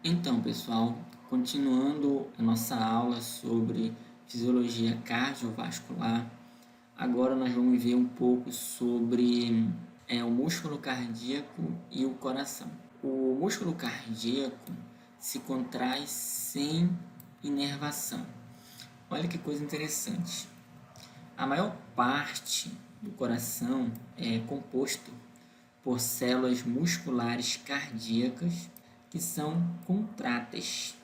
Então, pessoal, continuando a nossa aula sobre fisiologia cardiovascular, agora nós vamos ver um pouco sobre o músculo cardíaco e o coração. O músculo cardíaco se contrai sem inervação. Olha que coisa interessante. A maior parte do coração é composto por células musculares cardíacas que são contráteis.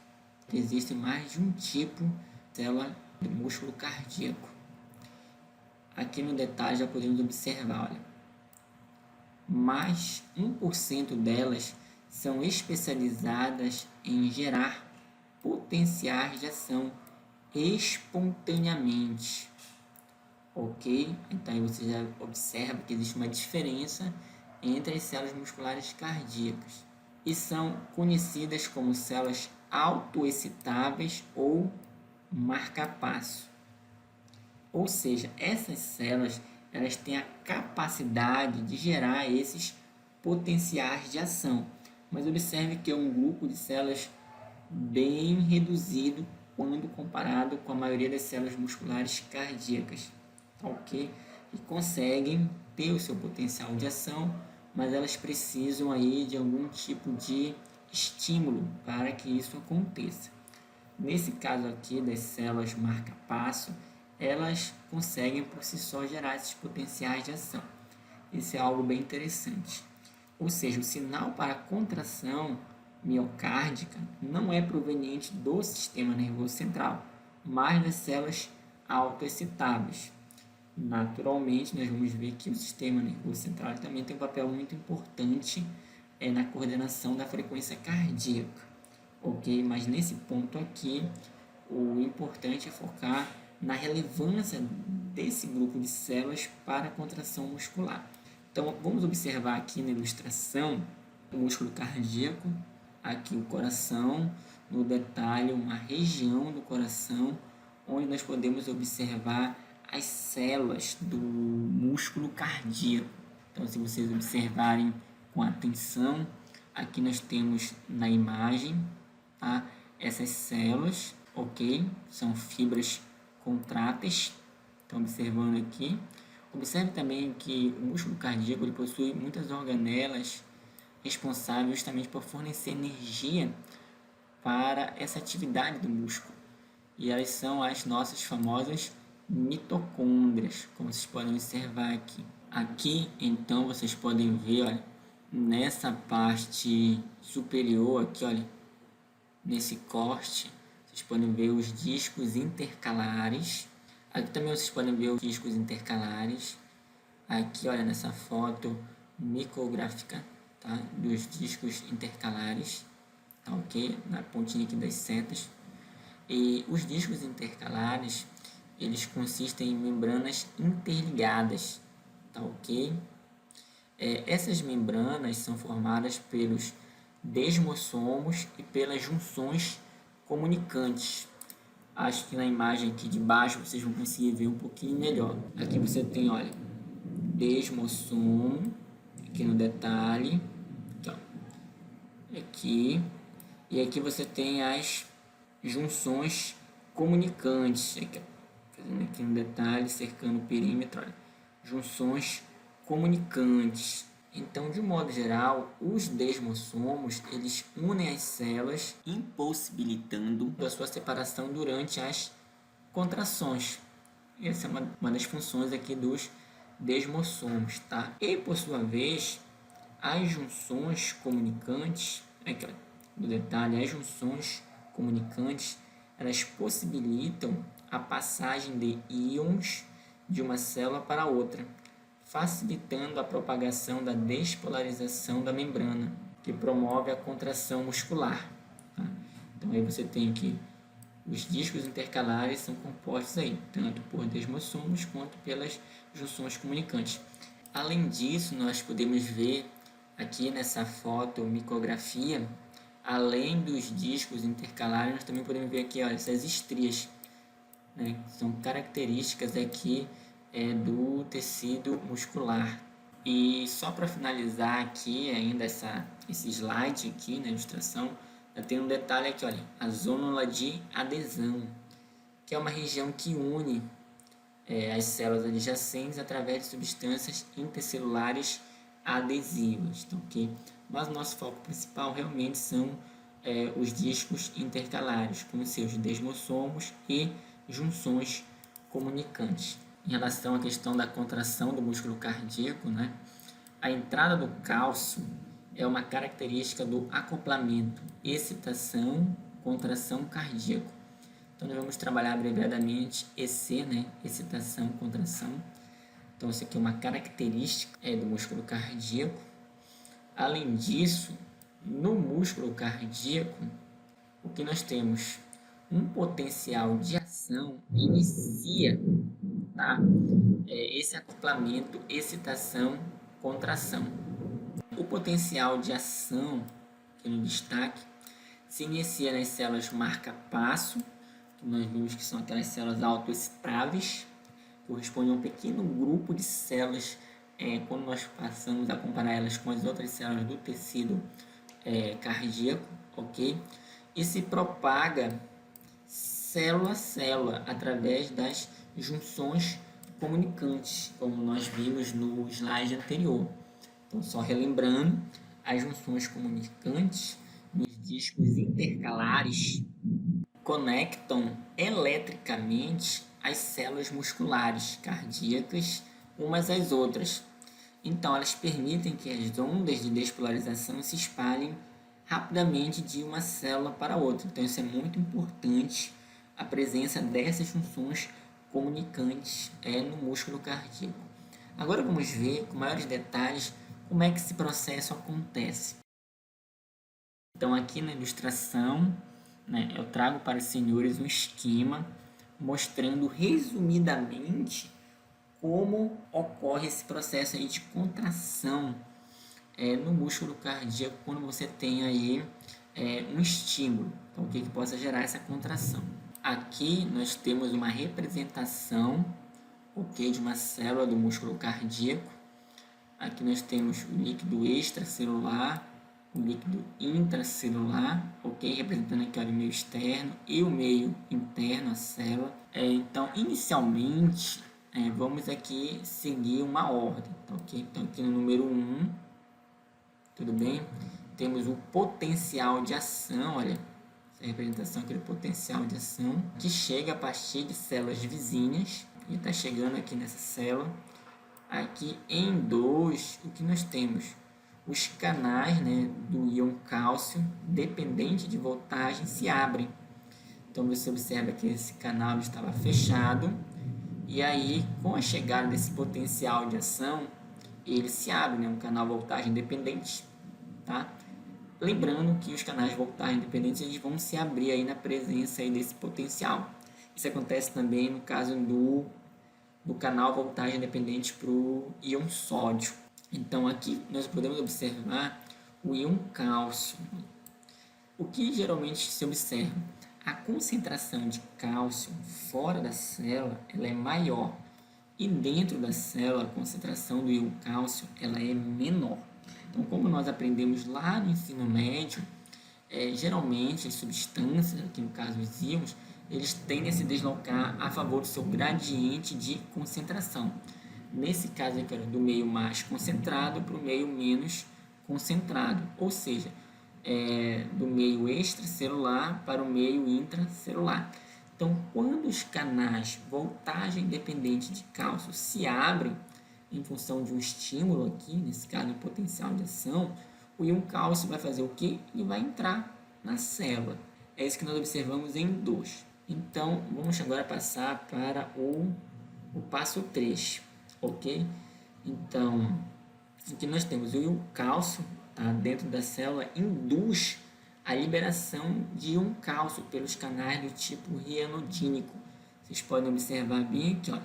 Existem mais de um tipo de célula do músculo cardíaco. Aqui no detalhe já podemos observar, olha, mais 1% delas são especializadas em gerar potenciais de ação espontaneamente. Ok? Então aí você já observa que existe uma diferença entre as células musculares cardíacas e são conhecidas como células autoexcitáveis ou marca-passo. Ou seja, essas células elas têm a capacidade de gerar esses potenciais de ação. Mas observe que é um grupo de células bem reduzido quando comparado com a maioria das células musculares cardíacas, ok? E conseguem ter o seu potencial de ação, mas elas precisam aí de algum tipo de estímulo para que isso aconteça. Nesse caso aqui das células marca-passo, elas conseguem por si só gerar esses potenciais de ação. Isso é algo bem interessante. Ou seja, o sinal para a contração miocárdica não é proveniente do sistema nervoso central, mas das células autoexcitáveis. Naturalmente, nós vamos ver que o sistema nervoso central também tem um papel muito importante na coordenação da frequência cardíaca, ok? Mas nesse ponto aqui, o importante é focar na relevância desse grupo de células para a contração muscular. Então, vamos observar aqui na ilustração o músculo cardíaco, aqui o coração, no detalhe uma região do coração onde nós podemos observar as células do músculo cardíaco. Então, se vocês observarem com atenção, aqui nós temos na imagem, tá? Essas células, ok? São fibras contráteis. Estão observando aqui. Observe também que o músculo cardíaco ele possui muitas organelas responsáveis justamente por fornecer energia para essa atividade do músculo. E elas são as nossas famosas mitocôndrias, como vocês podem observar aqui. Aqui, então, vocês podem ver, olha, nessa parte superior aqui, olha, nesse corte, vocês podem ver os discos intercalares. Aqui também vocês podem ver os discos intercalares. Aqui, olha, nessa foto micrográfica, tá? Dos discos intercalares, tá ok? Na pontinha aqui das setas. E os discos intercalares, eles consistem em membranas interligadas, tá ok? Essas membranas são formadas pelos desmossomos e pelas junções comunicantes. Acho que na imagem aqui de baixo vocês vão conseguir ver um pouquinho melhor. Aqui você tem, olha, desmossomo, aqui no detalhe, aqui, ó, aqui, e aqui você tem as junções comunicantes, aqui, ó, fazendo aqui no detalhe, cercando o perímetro, olha, junções comunicantes. Então, de um modo geral, os desmossomos, eles unem as células, impossibilitando a sua separação durante as contrações. Essa é uma das funções aqui dos desmossomos, tá? E, por sua vez, as junções comunicantes, aqui, ó, no detalhe, as junções comunicantes, elas possibilitam a passagem de íons de uma célula para outra, facilitando a propagação da despolarização da membrana, que promove a contração muscular. Tá? Então, aí você tem que os discos intercalares são compostos aí, tanto por desmossomos quanto pelas junções comunicantes. Além disso, nós podemos ver aqui nessa foto micrografia, além dos discos intercalares, nós também podemos ver aqui, olha, essas estrias, né? São características aqui do tecido muscular. E só para finalizar aqui ainda esse slide aqui na ilustração, Tem um detalhe aqui, olha, a zônula de adesão, que é uma região que une as células adjacentes através de substâncias intercelulares adesivas, tá, ok? Mas o nosso foco principal realmente são os discos intercalares, com seus desmossomos e junções comunicantes. Em relação à questão da contração do músculo cardíaco, né, a entrada do cálcio é uma característica do acoplamento, excitação, contração cardíaco. Então, nós vamos trabalhar abreviadamente EC, né? Excitação, contração. Então, isso aqui é uma característica do músculo cardíaco. Além disso, no músculo cardíaco, o que nós temos? Um potencial de ação inicia, tá? Esse acoplamento, excitação, contração. O potencial de ação, aqui no destaque, se inicia nas células marca-passo, que nós vimos que são aquelas células autoexcitáveis, que correspondem a um pequeno grupo de células, quando nós passamos a comparar elas com as outras células do tecido cardíaco, ok? E se propaga célula a célula através das junções comunicantes, como nós vimos no slide anterior. Então, só relembrando, as junções comunicantes nos discos intercalares conectam eletricamente as células musculares cardíacas umas às outras. Então, elas permitem que as ondas de despolarização se espalhem rapidamente de uma célula para outra. Então, isso é muito importante, a presença dessas funções comunicantes no músculo cardíaco. Agora vamos ver com maiores detalhes como é que esse processo acontece. Então, aqui na ilustração, né, eu trago para os senhores um esquema mostrando resumidamente como ocorre esse processo aí de contração no músculo cardíaco quando você tem aí um estímulo, então, o que possa gerar essa contração. Aqui nós temos uma representação, ok, de uma célula do músculo cardíaco. Aqui nós temos o líquido extracelular, o líquido intracelular, ok, representando aqui o meio externo e o meio interno, a célula. Então, inicialmente, vamos aqui seguir uma ordem, tá, ok? Então, aqui no número 1, tudo bem? Temos o potencial de ação, olha, essa representação aqui do potencial de ação, que chega a partir de células vizinhas, e está chegando aqui nessa célula. Aqui em 2, o que nós temos? Os canais, né, do íon cálcio, dependente de voltagem, se abrem. Então, você observa que esse canal estava fechado, e aí, com a chegada desse potencial de ação, ele se abre, né, um canal voltagem dependente, tá? Lembrando que os canais de voltagem dependentes eles vão se abrir aí na presença aí desse potencial. Isso acontece também no caso do canal voltagem dependente para o íon sódio. Então, aqui nós podemos observar o íon cálcio. O que geralmente se observa? A concentração de cálcio fora da célula ela é maior e dentro da célula a concentração do íon cálcio ela é menor. Então, como nós aprendemos lá no ensino médio, geralmente as substâncias, aqui no caso os íons, eles tendem a se deslocar a favor do seu gradiente de concentração. Nesse caso aqui, do meio mais concentrado para o meio menos concentrado, ou seja, do meio extracelular para o meio intracelular. Então, quando os canais voltagem dependente de cálcio se abrem em função de um estímulo aqui, nesse caso, um potencial de ação, o íon cálcio vai fazer o quê? Ele vai entrar na célula. É isso que nós observamos em 2. Então, vamos agora passar para o passo 3, ok? Então, aqui nós temos o íon cálcio, tá, dentro da célula, induz a liberação de íon cálcio pelos canais do tipo rianodínico. Vocês podem observar bem aqui, ó.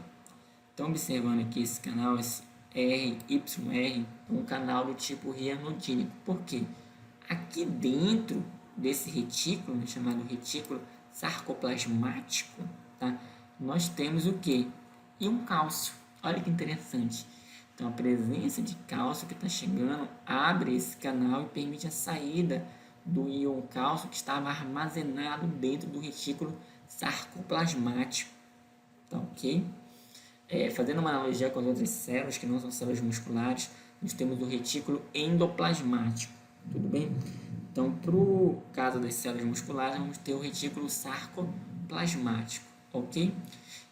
Estão observando aqui esse canal, esse RYR, um canal do tipo rianodínico. Por quê? Aqui dentro desse retículo, né, chamado retículo sarcoplasmático, tá, nós temos o quê? Íon cálcio. Olha que interessante. Então, a presença de cálcio que está chegando abre esse canal e permite a saída do íon cálcio que estava armazenado dentro do retículo sarcoplasmático. Tá ok? Fazendo uma analogia com as outras células, que não são células musculares, nós temos o retículo endoplasmático. Tudo bem? Então, para o caso das células musculares, vamos ter o retículo sarcoplasmático. Ok?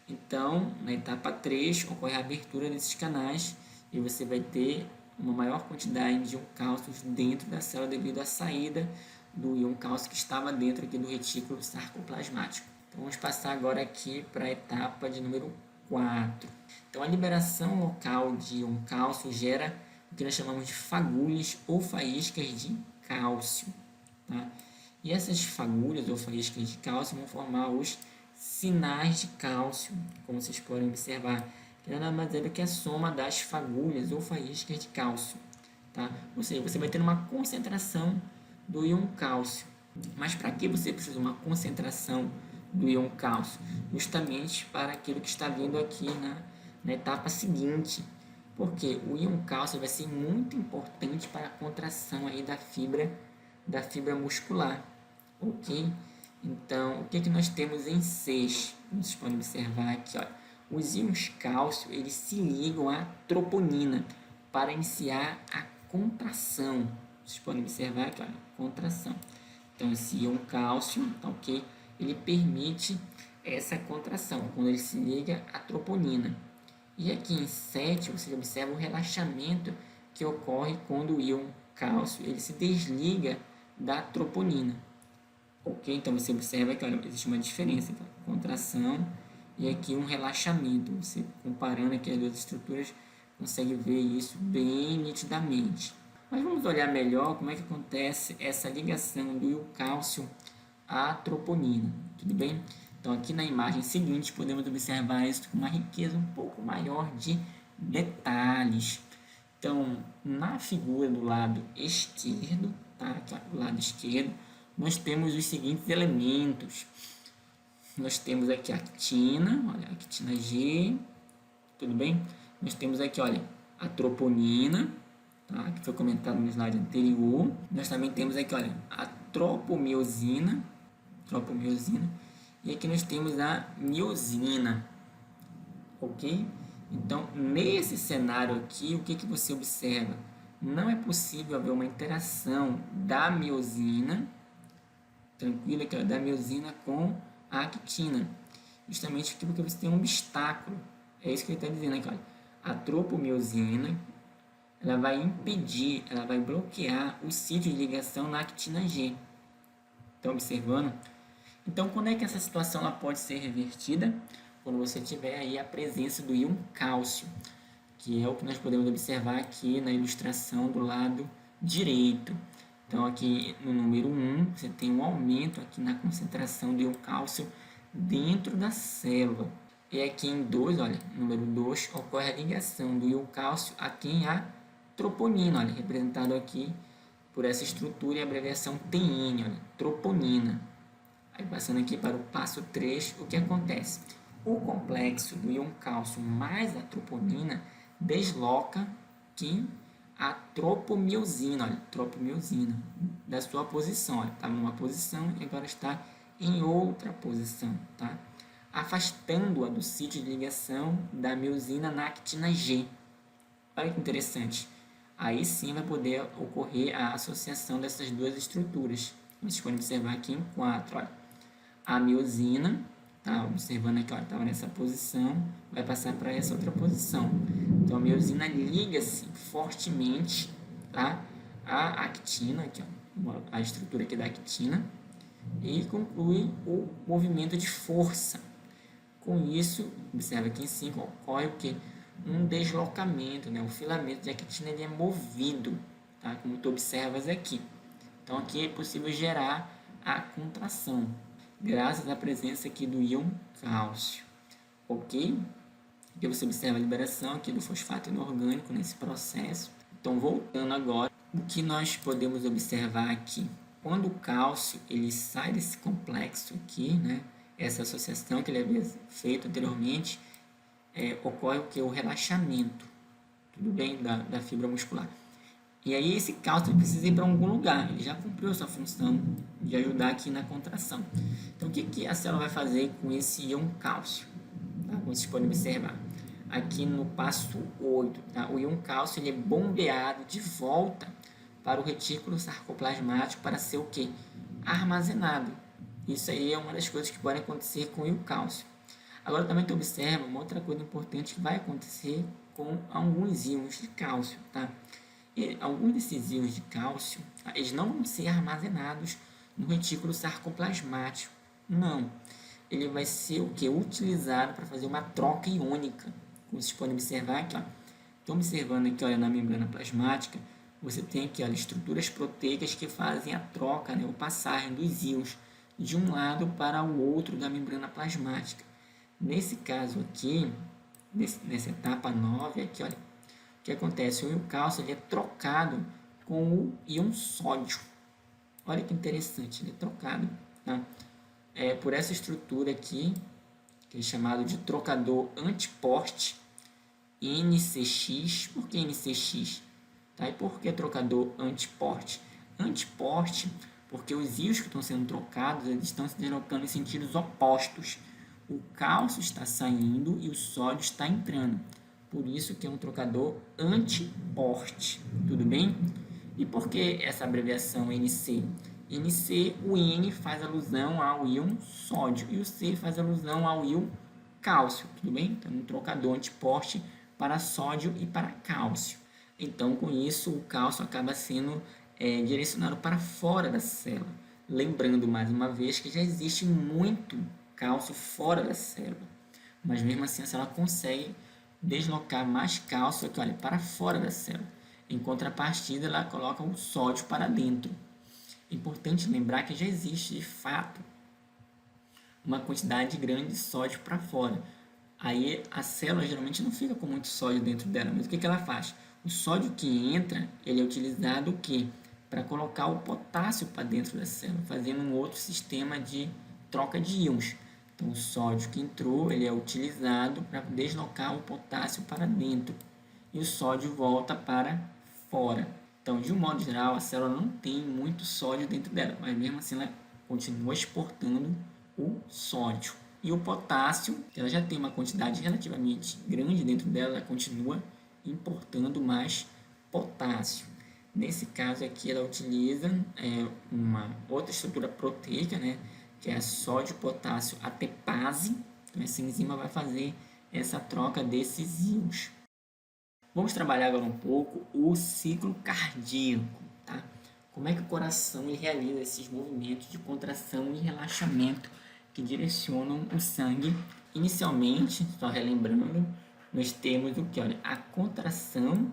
Então, na etapa 3, ocorre a abertura desses canais e você vai ter uma maior quantidade de íon cálcio dentro da célula devido à saída do íon cálcio que estava dentro aqui do retículo sarcoplasmático. Então, vamos passar agora aqui para a etapa de número 4. Então, a liberação local de íon cálcio gera o que nós chamamos de fagulhas ou faíscas de cálcio. Tá? E essas fagulhas ou faíscas de cálcio vão formar os sinais de cálcio, como vocês podem observar, que nada mais é do que a soma das fagulhas ou faíscas de cálcio. Tá? Ou seja, você vai ter uma concentração do íon cálcio. Mas para que você precisa de uma concentração do íon cálcio? Justamente para aquilo que está vindo aqui na etapa seguinte. Porque o íon cálcio vai ser muito importante para a contração aí da fibra muscular. Ok? Então, o que nós temos em 6? Vocês podem observar aqui, olha. Os íons cálcio, eles se ligam à troponina para iniciar a contração. Vocês podem observar aqui, olha, contração. Então, esse íon cálcio, tá ok? Ele permite essa contração, quando ele se liga à troponina. E aqui em 7, você observa o relaxamento que ocorre quando o íon cálcio ele se desliga da troponina. Ok? Então, você observa que olha, existe uma diferença entre a contração e aqui um relaxamento. Você comparando aqui as duas estruturas, consegue ver isso bem nitidamente. Mas vamos olhar melhor como é que acontece essa ligação do íon cálcio à troponina. Tudo bem? Então, aqui na imagem seguinte, podemos observar isso com uma riqueza um pouco maior de detalhes. Então, na figura do lado esquerdo, tá? Aqui, ó, do lado esquerdo, nós temos os seguintes elementos. Nós temos aqui a actina, olha, a actina G, tudo bem? Nós temos aqui, olha, a troponina, tá? Que foi comentado no slide anterior. Nós também temos aqui, olha, a tropomiosina, e aqui nós temos a miosina, ok? Então, nesse cenário aqui, o que você observa? Não é possível haver uma interação da miosina, tranquilo aqui, ó, da miosina com a actina, justamente aqui porque você tem um obstáculo. É isso que ele está dizendo aqui, olha. A tropomiosina, ela vai impedir, ela vai bloquear o sítio de ligação na actina G. Estão observando? Então, quando é que essa situação ela pode ser revertida? Quando você tiver aí a presença do íon cálcio, que é o que nós podemos observar aqui na ilustração do lado direito. Então, aqui no número 1, você tem um aumento aqui na concentração do íon cálcio dentro da célula. E aqui em 2, olha, número 2, ocorre a ligação do íon cálcio a quem? A troponina, olha, representado aqui por essa estrutura e a abreviação TN, olha, troponina. Aí, passando aqui para o passo 3, o que acontece? O complexo do íon cálcio mais a troponina desloca quem? A tropomiosina, olha, tropomiosina, da sua posição, olha, estava numa posição e agora está em outra posição, tá? Afastando-a do sítio de ligação da miosina na actina G. Olha que interessante. Aí sim vai poder ocorrer a associação dessas duas estruturas. Vocês podem observar aqui em 4, olha. A miosina, tá? Observando aqui, olha, estava nessa posição, vai passar para essa outra posição. Então, a miosina liga-se fortemente, tá? A actina, aqui, ó, a estrutura aqui da actina, e conclui o movimento de força. Com isso, observa aqui em 5, ocorre o quê? Um deslocamento, né? O filamento de actina ele é movido, tá? Como tu observas aqui. Então, aqui é possível gerar a contração, graças à presença aqui do íon cálcio, ok? Aqui você observa a liberação aqui do fosfato inorgânico nesse processo. Então, voltando agora, o que nós podemos observar aqui? Quando o cálcio ele sai desse complexo aqui, né? Essa associação que ele havia feito anteriormente, ocorre o que? O relaxamento, tudo bem? Da fibra muscular. E aí esse cálcio precisa ir para algum lugar, ele já cumpriu a sua função de ajudar aqui na contração. Então o que a célula vai fazer com esse íon cálcio? Tá? Como vocês podem observar. Aqui no passo 8, tá? O íon cálcio ele é bombeado de volta para o retículo sarcoplasmático para ser o quê? Armazenado. Isso aí é uma das coisas que pode acontecer com o íon cálcio. Agora também tu observa uma outra coisa importante que vai acontecer com alguns íons de cálcio, tá? E alguns desses íons de cálcio, tá? Eles não vão ser armazenados no retículo sarcoplasmático, não. Ele vai ser o que? Utilizado para fazer uma troca iônica. Como vocês podem observar aqui, ó. Estão observando aqui, olha, na membrana plasmática, você tem aqui, olha, estruturas proteicas que fazem a troca, né, ou passagem dos íons de um lado para o outro da membrana plasmática. Nesse caso aqui, nessa etapa 9, aqui, olha, o que acontece? O íon cálcio ele é trocado com o íon sódio. Olha que interessante, ele é trocado, tá? Por essa estrutura aqui, que é chamado de trocador antiporte, NCX. Por que NCX? Tá? E por que trocador antiporte? Antiporte, porque os íons que estão sendo trocados eles estão se deslocando em sentidos opostos. O cálcio está saindo e o sódio está entrando. Por isso que é um trocador antiporte. Tudo bem? E por que essa abreviação NC? NC, o N faz alusão ao íon sódio e o C faz alusão ao íon cálcio. Tudo bem? Então, um trocador antiporte para sódio e para cálcio. Então, com isso, o cálcio acaba sendo direcionado para fora da célula. Lembrando, mais uma vez, que já existe muito cálcio fora da célula. Mas, mesmo assim, a célula consegue deslocar mais cálcio aqui, olha, para fora da célula. Em contrapartida, ela coloca o sódio para dentro. É importante lembrar que já existe, de fato, uma quantidade grande de sódio para fora. Aí a célula geralmente não fica com muito sódio dentro dela, mas o que ela faz? O sódio que entra, ele é utilizado o quê? Para colocar o potássio para dentro da célula, fazendo um outro sistema de troca de íons. Então o sódio que entrou, ele é utilizado para deslocar o potássio para dentro e o sódio volta para fora. Então, de um modo geral, a célula não tem muito sódio dentro dela, mas mesmo assim ela continua exportando o sódio. E o potássio, ela já tem uma quantidade relativamente grande dentro dela, ela continua importando mais potássio. Nesse caso aqui, ela utiliza uma outra estrutura proteica, né, que é a sódio-potássio ATPase. Então, essa enzima vai fazer essa troca desses íons. Vamos trabalhar agora um pouco o ciclo cardíaco, tá? Como é que o coração ele realiza esses movimentos de contração e relaxamento que direcionam o sangue. Inicialmente, só relembrando, nós temos o que? Olha, a contração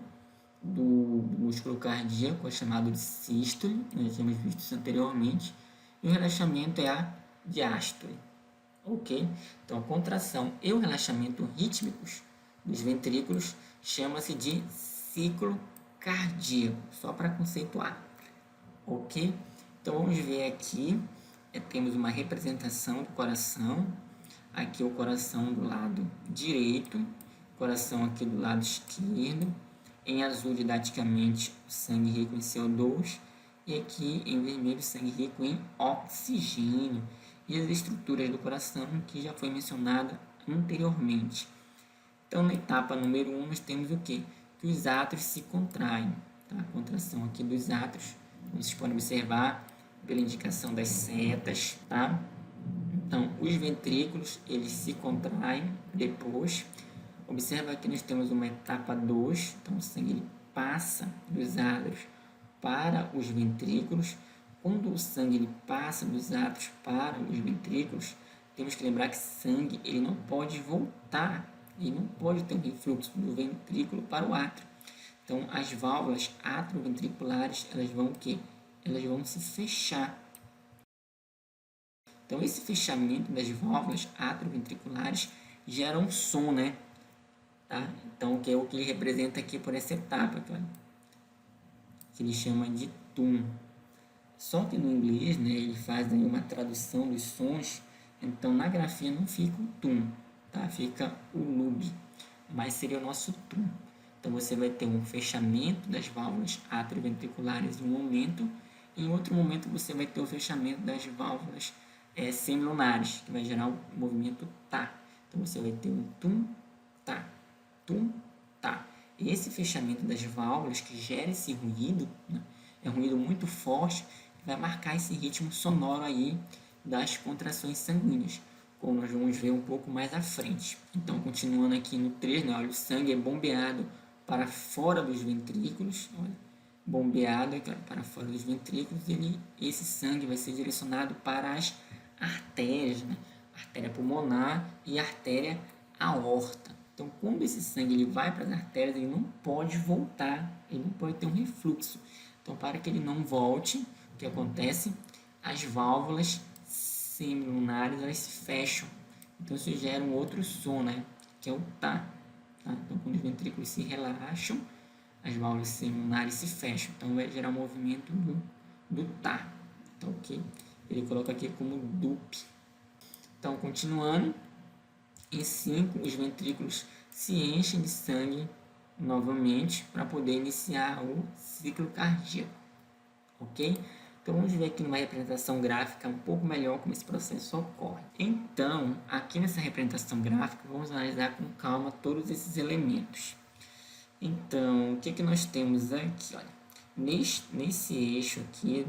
do músculo cardíaco, é chamado de sístole, nós tínhamos visto isso anteriormente, e o relaxamento é a diástole, ok? Então, a contração e o relaxamento rítmicos dos ventrículos chama-se de ciclo cardíaco, só para conceituar, ok? Então, vamos ver aqui, temos uma representação do coração, aqui o coração do lado direito, coração aqui do lado esquerdo, em azul didaticamente o sangue rico em CO2 e aqui em vermelho o sangue rico em oxigênio e as estruturas do coração que já foi mencionada anteriormente. Então, na etapa número 1, nós temos o quê? Que os átrios se contraem. Tá? A contração aqui dos átrios, vocês podem observar pela indicação das setas. Tá? Então, os ventrículos, eles se contraem depois. Observa que nós temos uma etapa 2. Então, o sangue ele passa dos átrios para os ventrículos. Quando o sangue ele passa dos átrios para os ventrículos, temos que lembrar que sangue ele não pode voltar. E não pode ter um refluxo do ventrículo para o átrio. Então, as válvulas atrioventriculares, elas vão o quê? Elas vão se fechar. Então, esse fechamento das válvulas atrioventriculares gera um som, né? Tá? Então, que é o que ele representa aqui por essa etapa, tá? Que ele chama de tum. Só que no inglês, né, ele faz aí uma tradução dos sons, então na grafia não fica o tum. Tá? Fica o lub, mas seria o nosso tum. Então, você vai ter um fechamento das válvulas atrioventriculares em um momento, e em outro momento você vai ter o fechamento das válvulas semilunares, que vai gerar o movimento tá. Então, você vai ter um tum, tá, tum, tá. E esse fechamento das válvulas que gera esse ruído, né, é um ruído muito forte, vai marcar esse ritmo sonoro aí das contrações sanguíneas, como nós vamos ver um pouco mais à frente. Então, continuando aqui no 3, né, olha, o sangue é bombeado para fora dos ventrículos, olha, bombeado para fora dos ventrículos, esse sangue vai ser direcionado para as artérias, né? Artéria pulmonar e artéria aorta. Então, quando esse sangue ele vai para as artérias, ele não pode voltar, ele não pode ter um refluxo. Então, para que ele não volte, o que acontece? As válvulas semilunares elas se fecham. Então, isso gera um outro som, né? Que é o tá. Tá? Então, quando os ventrículos se relaxam, as válvulas semilunares se fecham. Então, vai gerar um movimento do tá. Então, ok? Ele coloca aqui como dup. Então, continuando, em 5, os ventrículos se enchem de sangue novamente para poder iniciar o ciclo cardíaco, ok? Então, vamos ver aqui numa representação gráfica um pouco melhor como esse processo ocorre. Então, aqui nessa representação gráfica, vamos analisar com calma todos esses elementos. Então, o que nós temos aqui? Olha, nesse eixo aqui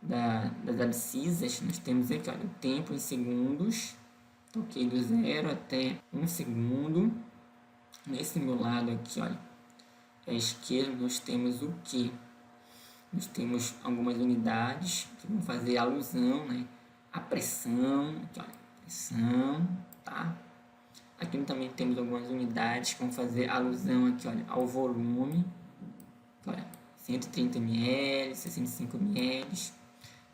das abscissas, nós temos aqui, olha, o tempo em segundos, ok, do 0 até 1 segundo. Nesse meu lado aqui, olha, à esquerda, nós temos o que? Nós temos algumas unidades que vão fazer alusão, né, à pressão, aqui, olha, pressão, tá? Aqui também temos algumas unidades que vão fazer alusão aqui, olha, ao volume, olha, 130 ml, 65 ml,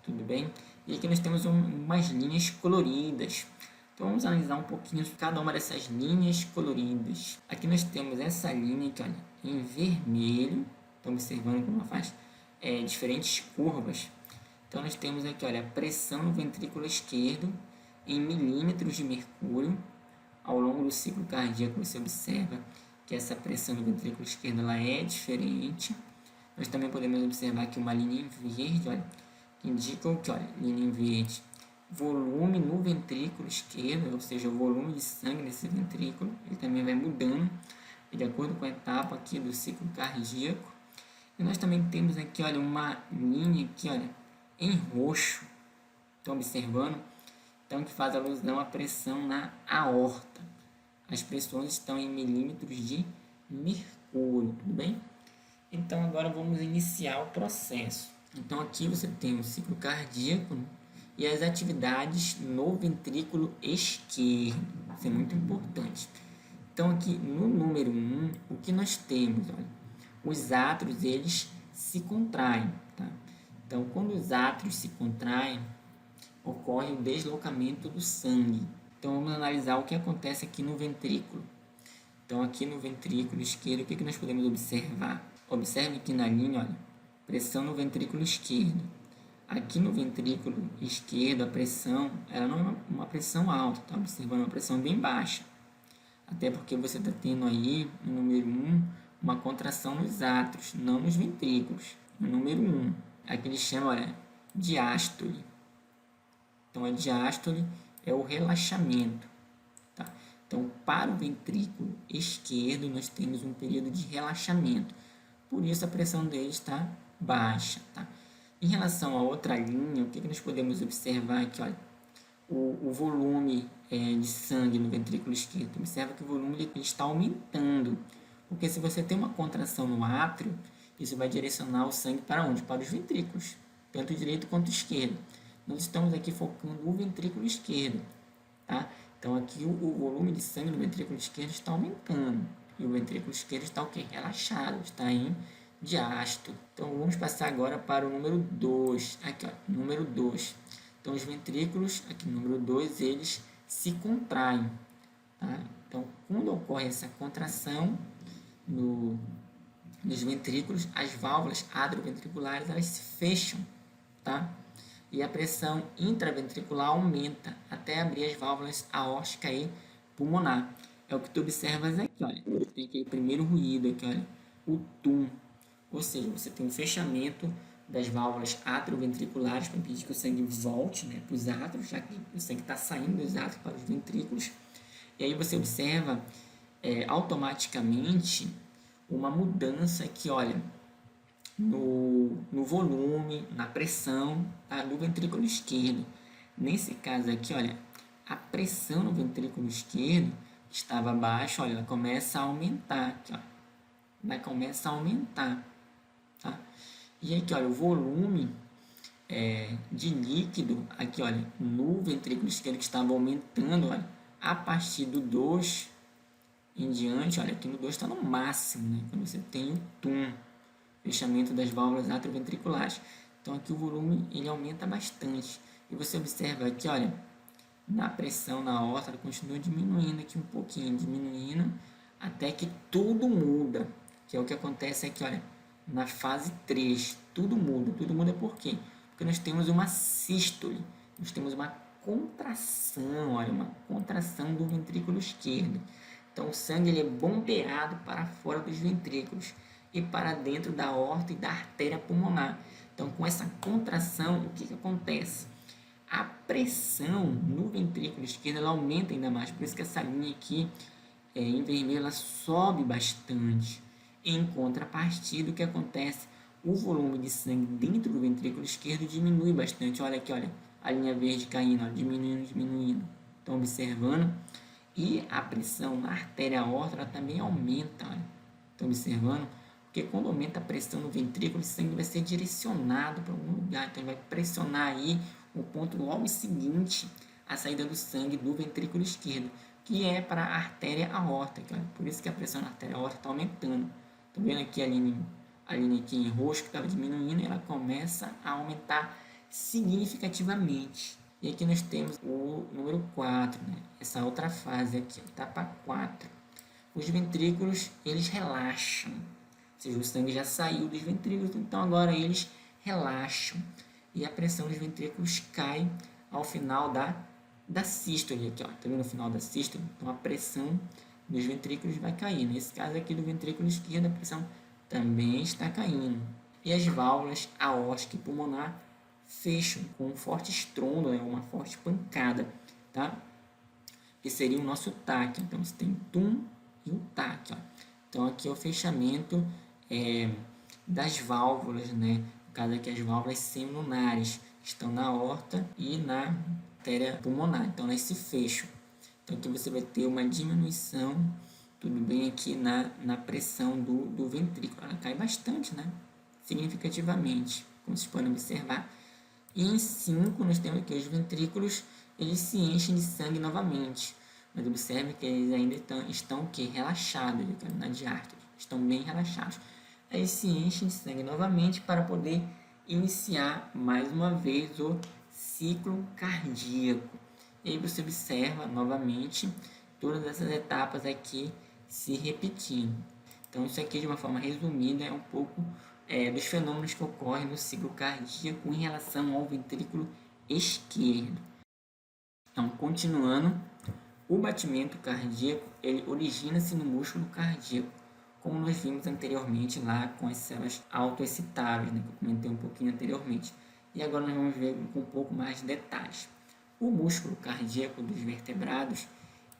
tudo bem? E aqui nós temos umas linhas coloridas. Então vamos analisar um pouquinho cada uma dessas linhas coloridas. Aqui nós temos essa linha aqui, olha, em vermelho. Estão observando como ela faz diferentes curvas. Então nós temos aqui, olha, a pressão no ventrículo esquerdo em milímetros de mercúrio. Ao longo do ciclo cardíaco você observa que essa pressão no ventrículo esquerdo ela é diferente. Nós também podemos observar aqui uma linha em verde, olha, que indica o que, olha, linha em verde, volume no ventrículo esquerdo, ou seja, o volume de sangue nesse ventrículo, ele também vai mudando de acordo com a etapa aqui do ciclo cardíaco. E nós também temos aqui, olha, uma linha aqui, olha, em roxo, estão observando? Então, que faz alusão à pressão na aorta. As pressões estão em milímetros de mercúrio, tudo bem? Então, agora vamos iniciar o processo. Então, aqui você tem o ciclo cardíaco, né, e as atividades no ventrículo esquerdo. Isso é muito importante. Então, aqui no número 1, o que nós temos? Olha, os átrios, eles se contraem. Tá? Então, quando os átrios se contraem, ocorre o deslocamento do sangue. Então, vamos analisar o que acontece aqui no ventrículo. Então, aqui no ventrículo esquerdo, o que nós podemos observar? Observe aqui na linha, olha, pressão no ventrículo esquerdo. Aqui no ventrículo esquerdo, a pressão, ela não é uma pressão alta, tá observando uma pressão bem baixa. Até porque você está tendo aí, no número 1, uma contração nos átrios, não nos ventrículos. No número 1, aqui eles chamam, olha, diástole. Então, a diástole é o relaxamento. Tá? Então, para o ventrículo esquerdo, nós temos um período de relaxamento. Por isso, a pressão dele está baixa. Tá? Em relação à outra linha, o que nós podemos observar aqui? Olha, o volume de sangue no ventrículo esquerdo. Observa que o volume ele está aumentando. Porque se você tem uma contração no átrio, isso vai direcionar o sangue para onde? Para os ventrículos, tanto direito quanto esquerdo. Nós estamos aqui focando o ventrículo esquerdo. Tá? Então, aqui o volume de sangue no ventrículo esquerdo está aumentando. E o ventrículo esquerdo está o quê? Relaxado, está em diástole. Então, vamos passar agora para o número 2. Aqui, ó, número 2. Então, os ventrículos, aqui no número 2, eles se contraem. Tá? Então, quando ocorre essa contração nos ventrículos, as válvulas atrioventriculares, elas se fecham. Tá? E a pressão intraventricular aumenta até abrir as válvulas aórtica e pulmonar. é o que tu observas aqui, olha. Tem aquele primeiro ruído aqui, olha, o TUM. Ou seja, você tem um fechamento das válvulas atrioventriculares para impedir que o sangue volte, né, para os átrios, já que o sangue está saindo dos átrios para os ventrículos. E aí você observa automaticamente uma mudança aqui, olha, no volume, na pressão, tá, do ventrículo esquerdo. Nesse caso aqui, olha, a pressão no ventrículo esquerdo estava baixa, olha, ela começa a aumentar aqui, ó. Ela começa a aumentar, tá? E aqui, olha, o volume de líquido aqui, olha, no ventrículo esquerdo que estava aumentando, olha, a partir do 2 em diante, olha, aqui no 2 está no máximo, né? Quando você tem o TUM, fechamento das válvulas atrioventriculares. Então aqui o volume ele aumenta bastante. E você observa aqui, olha, na pressão na aorta, ela continua diminuindo aqui um pouquinho, diminuindo, até que tudo muda, que é o que acontece aqui, olha, na fase 3, tudo muda por quê? Porque nós temos uma sístole, nós temos uma contração, olha, uma contração do ventrículo esquerdo. Então o sangue ele é bombeado para fora dos ventrículos e para dentro da aorta e da artéria pulmonar. Então com essa contração, o que acontece? A pressão no ventrículo esquerdo ela aumenta ainda mais, por isso que essa linha aqui em vermelho ela sobe bastante. Em contrapartida, o que acontece? O volume de sangue dentro do ventrículo esquerdo diminui bastante. Olha aqui, olha, a linha verde caindo, ó, diminuindo. Estão observando? E a pressão na artéria aorta ela também aumenta, olha. Estão observando? Porque quando aumenta a pressão no ventrículo, o sangue vai ser direcionado para algum lugar. Então, ele vai pressionar aí o ponto logo seguinte à saída do sangue do ventrículo esquerdo, que é para a artéria aórtica. Por isso que a pressão na artéria aórtica está aumentando. Estão vendo aqui a linha aqui em roxo que estava diminuindo, ela começa a aumentar significativamente. E aqui nós temos o número 4, né? Essa outra fase aqui, etapa 4. Os ventrículos, eles relaxam. Ou seja, o sangue já saiu dos ventrículos, então agora eles relaxam. E a pressão dos ventrículos cai ao final da sístole aqui, ó. Tá vendo o final da sístole? Então a pressão dos ventrículos vai cair. Nesse caso aqui do ventrículo esquerdo, a pressão também está caindo. E as válvulas aórtica e pulmonar fecham com um forte estrondo, né? Uma forte pancada, tá? Que seria o nosso TAC. Então você tem TUM e o TAC, ó. Então aqui é o fechamento das válvulas, né? No caso aqui as válvulas semilunares estão na aorta e na artéria pulmonar, então elas se fecham. Então aqui você vai ter uma diminuição, tudo bem, aqui na pressão do ventrículo, ela cai bastante, né? Significativamente, como vocês podem observar. E em 5 nós temos aqui os ventrículos, eles se enchem de sangue novamente, mas observe que eles ainda estão o quê? Relaxados, na diástole, estão bem relaxados. Aí se enchem de sangue novamente para poder iniciar mais uma vez o ciclo cardíaco. E aí você observa novamente todas essas etapas aqui se repetindo. Então isso aqui de uma forma resumida é um pouco dos fenômenos que ocorrem no ciclo cardíaco em relação ao ventrículo esquerdo. Então continuando, o batimento cardíaco ele origina-se no músculo cardíaco, como nós vimos anteriormente lá com as células autoexcitáveis, né, que eu comentei um pouquinho anteriormente. E agora nós vamos ver com um pouco mais de detalhes. O músculo cardíaco dos vertebrados,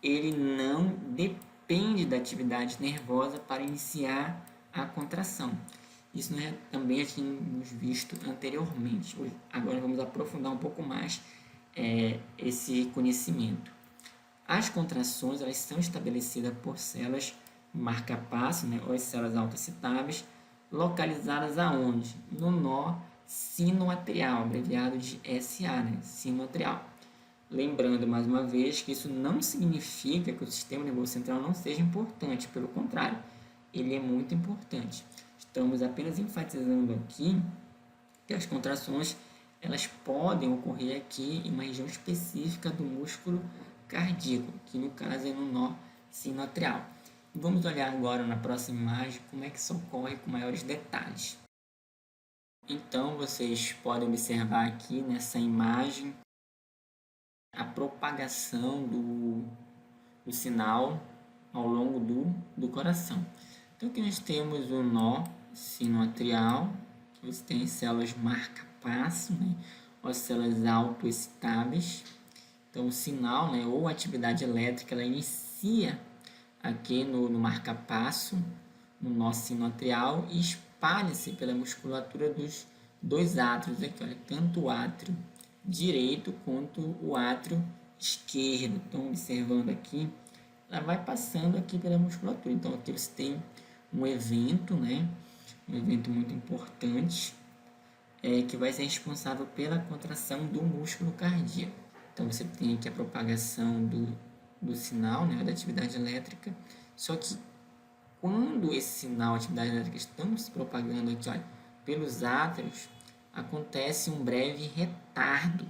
ele não depende da atividade nervosa para iniciar a contração. Isso nós também já tínhamos visto anteriormente. Agora vamos aprofundar um pouco mais esse conhecimento. As contrações elas são estabelecidas por células marca-passo, né, ou as células autoexcitáveis, localizadas aonde? No nó sinoatrial, abreviado de SA, né, sinoatrial. Lembrando mais uma vez que isso não significa que o sistema nervoso central não seja importante, pelo contrário, ele é muito importante. Estamos apenas enfatizando aqui que as contrações elas podem ocorrer aqui em uma região específica do músculo cardíaco, que no caso é no nó sinoatrial. Vamos olhar agora na próxima imagem como é que isso ocorre com maiores detalhes. Então vocês podem observar aqui nessa imagem a propagação do sinal ao longo do coração. Então, aqui nós temos o nó sinoatrial, que você tem células marca-passo, né, ou células autoexcitáveis. Então, o sinal, né, ou a atividade elétrica, ela inicia aqui no marca-passo, no nó sinoatrial, e espalha-se pela musculatura dos dois átrios aqui, olha, tanto o átrio direito quanto o átrio esquerdo. Então, observando aqui, ela vai passando aqui pela musculatura. Então, aqui você tem um evento, né? Um evento muito importante, que vai ser responsável pela contração do músculo cardíaco. Então, você tem aqui a propagação do sinal, né? Da atividade elétrica. Só que, quando esse sinal, a atividade elétrica, estão se propagando aqui, olha, pelos átrios, acontece um breve retardo,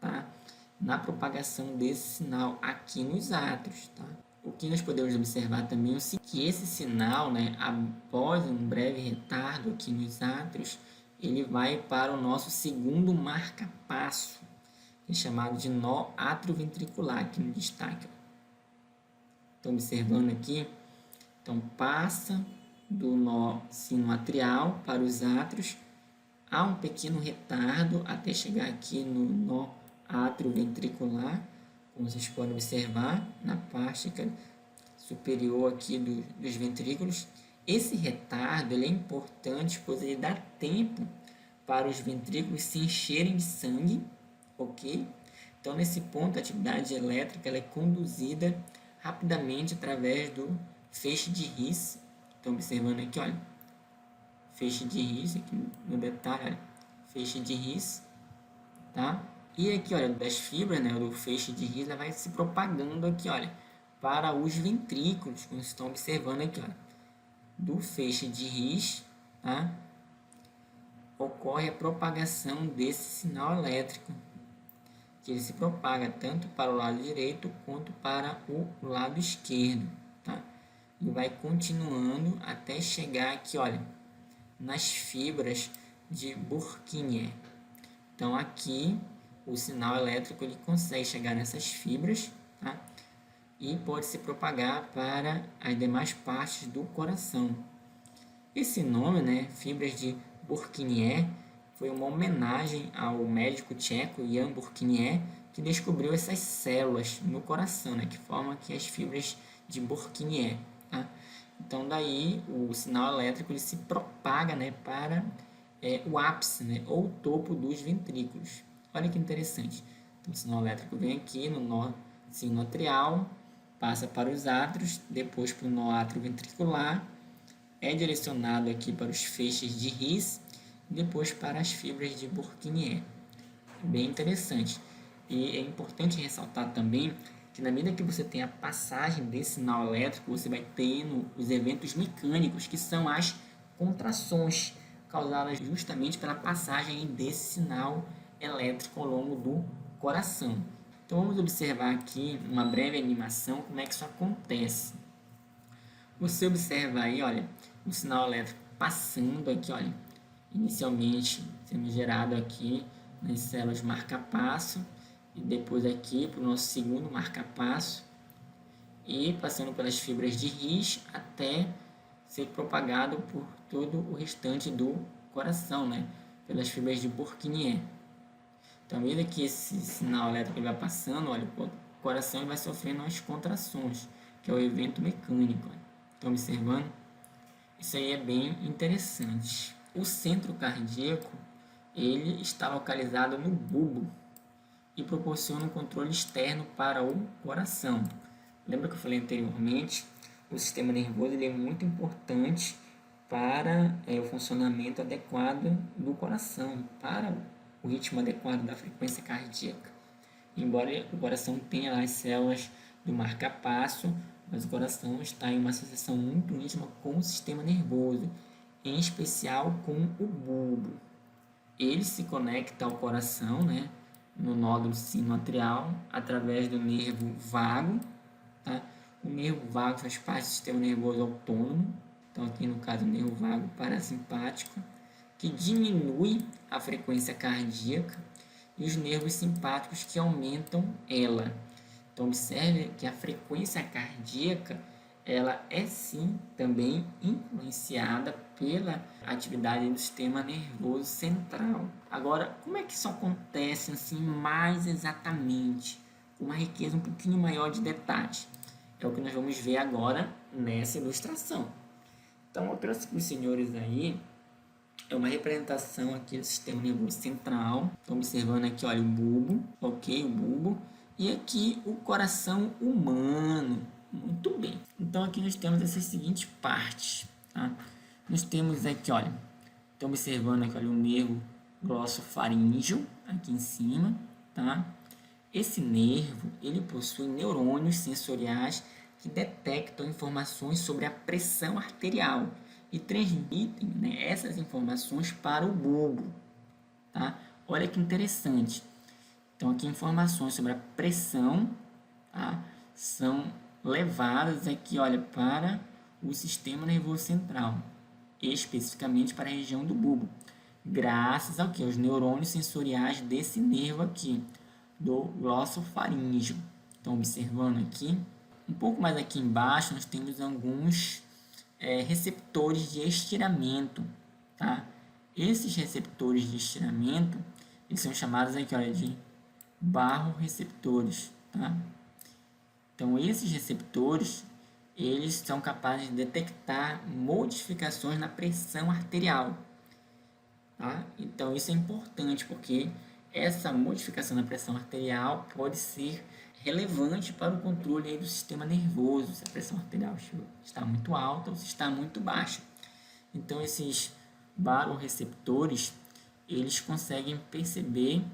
tá? Na propagação desse sinal aqui nos átrios, tá? O que nós podemos observar também é que esse sinal, né, após um breve retardo aqui nos átrios, ele vai para o nosso segundo marca-passo, que é chamado de nó atrioventricular, aqui no destaque. Estão observando aqui? Então, passa do nó sinoatrial para os átrios, há um pequeno retardo até chegar aqui no nó atrioventricular, como vocês podem observar na parte superior aqui dos ventrículos. Esse retardo ele é importante, pois ele dá tempo para os ventrículos se encherem de sangue, ok? Então, nesse ponto, a atividade elétrica ela é conduzida rapidamente através do feixe de His. Estão observando aqui, olha, feixe de His, aqui no detalhe, olha, feixe de His, tá? E aqui, olha, das fibras, né, do feixe de His, ela vai se propagando aqui, olha, para os ventrículos, como vocês estão observando aqui, olha, do feixe de His, tá? Ocorre a propagação desse sinal elétrico, que ele se propaga tanto para o lado direito quanto para o lado esquerdo, tá? E vai continuando até chegar aqui, olha, nas fibras de Purkinje. Então, aqui, o sinal elétrico ele consegue chegar nessas fibras, tá? E pode se propagar para as demais partes do coração. Esse nome, né, fibras de Purkinje, foi uma homenagem ao médico tcheco Jan Purkinje, que descobriu essas células no coração, né, que formam aqui as fibras de Purkinje, tá? Então, daí, o sinal elétrico ele se propaga, né, para o ápice, né, ou o topo dos ventrículos. Olha que interessante. Então, o sinal elétrico vem aqui no nó sinoatrial, passa para os átrios, depois para o nó atrioventricular, é direcionado aqui para os feixes de His, e depois para as fibras de Purkinje. Bem interessante. E é importante ressaltar também que na medida que você tem a passagem desse sinal elétrico, você vai tendo os eventos mecânicos, que são as contrações causadas justamente pela passagem desse sinal elétrico ao longo do coração. Então, vamos observar aqui uma breve animação, como é que isso acontece. Você observa aí, olha, o sinal elétrico passando aqui, olha, inicialmente sendo gerado aqui nas células marca-passo, e depois aqui para o nosso segundo marca-passo, e passando pelas fibras de His até ser propagado por todo o restante do coração, né? Pelas fibras de Purkinje. Então, à medida que esse sinal elétrico vai passando, olha, o coração vai sofrendo as contrações, que é o evento mecânico. Estão observando? Isso aí é bem interessante. O centro cardíaco, ele está localizado no bulbo e proporciona um controle externo para o coração. Lembra que eu falei anteriormente? O sistema nervoso ele é muito importante para o funcionamento adequado do coração, para o ritmo adequado da frequência cardíaca. Embora o coração tenha as células do marca-passo, mas o coração está em uma associação muito íntima com o sistema nervoso, em especial com o bulbo. Ele se conecta ao coração, né, no nódulo sinoatrial, através do nervo vago, tá? O nervo vago faz parte do sistema nervoso autônomo, então aqui no caso o nervo vago parasimpático, que diminui a frequência cardíaca, e os nervos simpáticos que aumentam ela. Então observe que a frequência cardíaca ela é sim também influenciada pela atividade do sistema nervoso central. Agora, como é que isso acontece assim mais exatamente? Com uma riqueza um pouquinho maior de detalhes. É o que nós vamos ver agora nessa ilustração. Então, eu trouxe para os senhores aí é uma representação aqui do sistema nervoso central. Estão observando aqui, olha, o bulbo, ok, o bulbo. E aqui o coração humano. Muito bem. Então, aqui nós temos essas seguintes partes, tá? Nós temos aqui, olha, estão observando aqui, olha, o nervo glossofaríngeo, aqui em cima, tá? Esse nervo, ele possui neurônios sensoriais que detectam informações sobre a pressão arterial e transmitem, né, essas informações para o bulbo, tá? Olha que interessante. Então, aqui informações sobre a pressão, tá, são levadas aqui, olha, para o sistema nervoso central, especificamente para a região do bulbo, graças ao que? Aos neurônios sensoriais desse nervo aqui, do glossofaríngeo. Estão observando aqui? Um pouco mais aqui embaixo, nós temos alguns receptores de estiramento, tá? Esses receptores de estiramento, eles são chamados aqui, olha, de barroreceptores, tá? Então, esses receptores, eles são capazes de detectar modificações na pressão arterial, tá? Então, isso é importante porque essa modificação na pressão arterial pode ser relevante para o controle aí do sistema nervoso, se a pressão arterial está muito alta ou se está muito baixa. Então, esses barorreceptores, eles conseguem perceber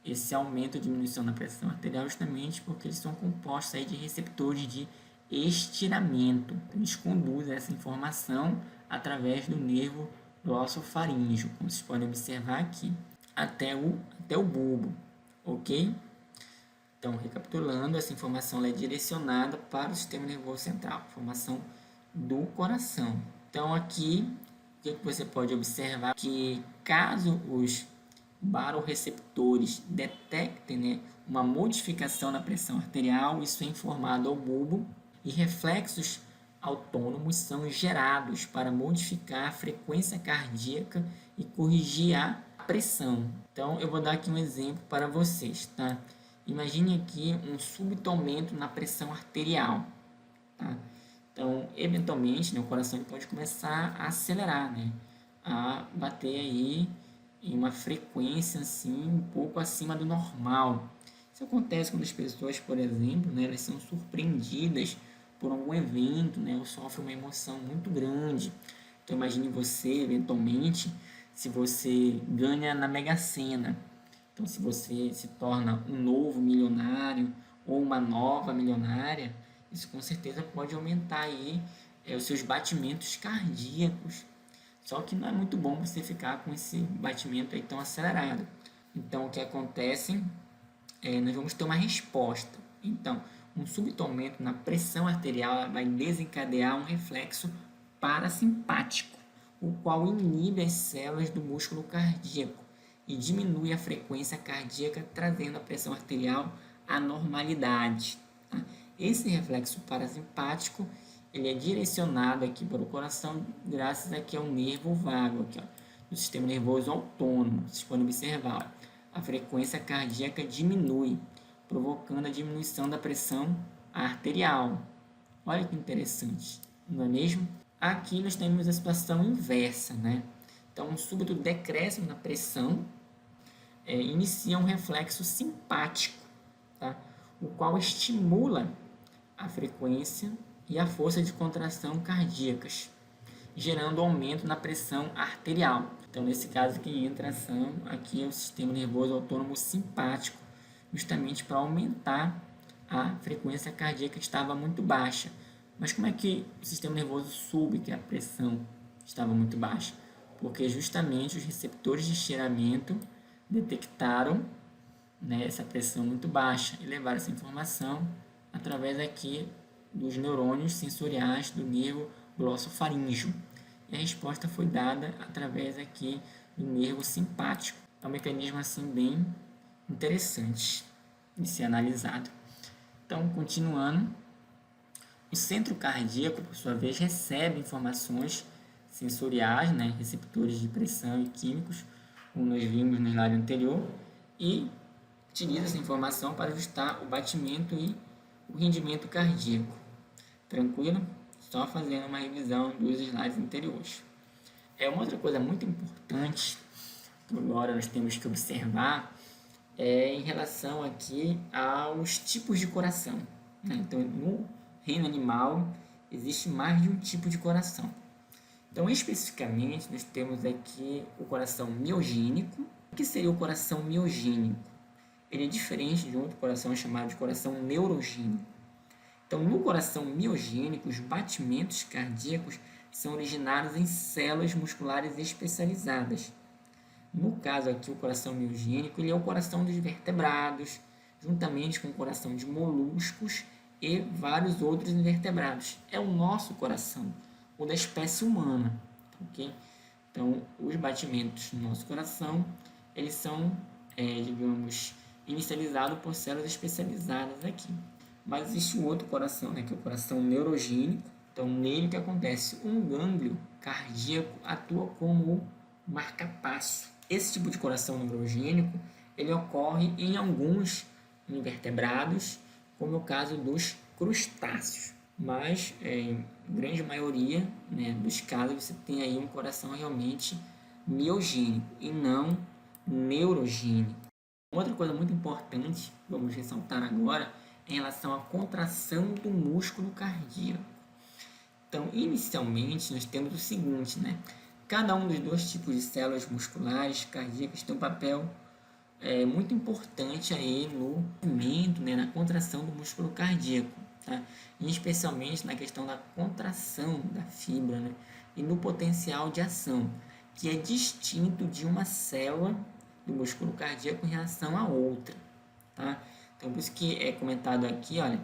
esse aumento ou diminuição na pressão arterial justamente porque eles são compostos aí de receptores de estiramento. Eles conduzem essa informação através do nervo glossofaríngeo, como vocês podem observar aqui, até o bulbo, ok? Então, recapitulando, essa informação é direcionada para o sistema nervoso central, informação do coração. Então, aqui, o que você pode observar? Que caso os barorreceptores detectem, né, uma modificação na pressão arterial, isso é informado ao bulbo e reflexos autônomos são gerados para modificar a frequência cardíaca e corrigir a pressão. Então, eu vou dar aqui um exemplo para vocês, tá? Imagine aqui um súbito aumento na pressão arterial, tá? Então, eventualmente, né, o coração pode começar a acelerar, né? A bater aí em uma frequência assim um pouco acima do normal. Isso acontece quando as pessoas, por exemplo, né, elas são surpreendidas por algum evento, né, ou sofrem uma emoção muito grande. Então imagine você, eventualmente, se você ganha na Mega Sena. Então se você se torna um novo milionário ou uma nova milionária, isso com certeza pode aumentar aí os seus batimentos cardíacos. Só que não é muito bom você ficar com esse batimento aí tão acelerado. Então, o que acontece nós vamos ter uma resposta. Então, um súbito aumento na pressão arterial vai desencadear um reflexo parasimpático, o qual inibe as células do músculo cardíaco e diminui a frequência cardíaca, trazendo a pressão arterial à normalidade. Tá? Esse reflexo parasimpático ele é direcionado aqui para o coração graças aqui ao nervo vago aqui, ó, do sistema nervoso autônomo. Vocês podem observar, ó, a frequência cardíaca diminui, provocando a diminuição da pressão arterial. Olha que interessante, não é mesmo? Aqui nós temos a situação inversa, né? Então, um súbito decréscimo na pressão inicia um reflexo simpático, tá? O qual estimula a frequência e a força de contração cardíacas, gerando aumento na pressão arterial. Então, nesse caso aqui entra a ação, aqui é o sistema nervoso autônomo simpático, justamente para aumentar a frequência cardíaca que estava muito baixa. Mas como é que o sistema nervoso soube que a pressão estava muito baixa? Porque justamente os receptores de estiramento detectaram, né, essa pressão muito baixa e levaram essa informação através aqui dos neurônios sensoriais do nervo glossofaríngeo. E a resposta foi dada através aqui do nervo simpático. É um mecanismo assim bem interessante de ser analisado. Então, continuando, O centro cardíaco, por sua vez, recebe informações sensoriais, né, receptores de pressão e químicos, como nós vimos no slide anterior, e utiliza essa informação para ajustar o batimento e o rendimento cardíaco. Tranquilo? Só fazendo uma revisão dos slides anteriores. Uma outra coisa muito importante que agora nós temos que observar em relação aqui aos tipos de coração, né? Então, no reino animal, existe mais de um tipo de coração. Então, especificamente, nós temos aqui o coração miogênico. O que seria o coração miogênico? Ele é diferente de outro coração chamado de coração neurogênico. Então, no coração miogênico, os batimentos cardíacos são originados em células musculares especializadas. No caso aqui, o coração miogênico, ele é o coração dos vertebrados, juntamente com o coração de moluscos e vários outros invertebrados. É o nosso coração, o da espécie humana, ok? Então, os batimentos do nosso coração, eles são, digamos, inicializados por células especializadas aqui. Mas existe um outro coração, né, que é o coração neurogênico. Então, nele que acontece? Um gânglio cardíaco atua como o marcapasso. Esse tipo de coração neurogênico, ele ocorre em alguns invertebrados, como o caso dos crustáceos. Mas, em grande maioria, né, dos casos, você tem aí um coração realmente miogênico e não neurogênico. Outra coisa muito importante, vamos ressaltar agora, em relação à contração do músculo cardíaco. Então, inicialmente, nós temos o seguinte, né? Cada um dos dois tipos de células musculares cardíacas tem um papel muito importante aí no movimento, né, na contração do músculo cardíaco, tá? E especialmente na questão da contração da fibra, né, e no potencial de ação, que é distinto de uma célula do músculo cardíaco em relação a outra, tá? Então, por isso que é comentado aqui, olha,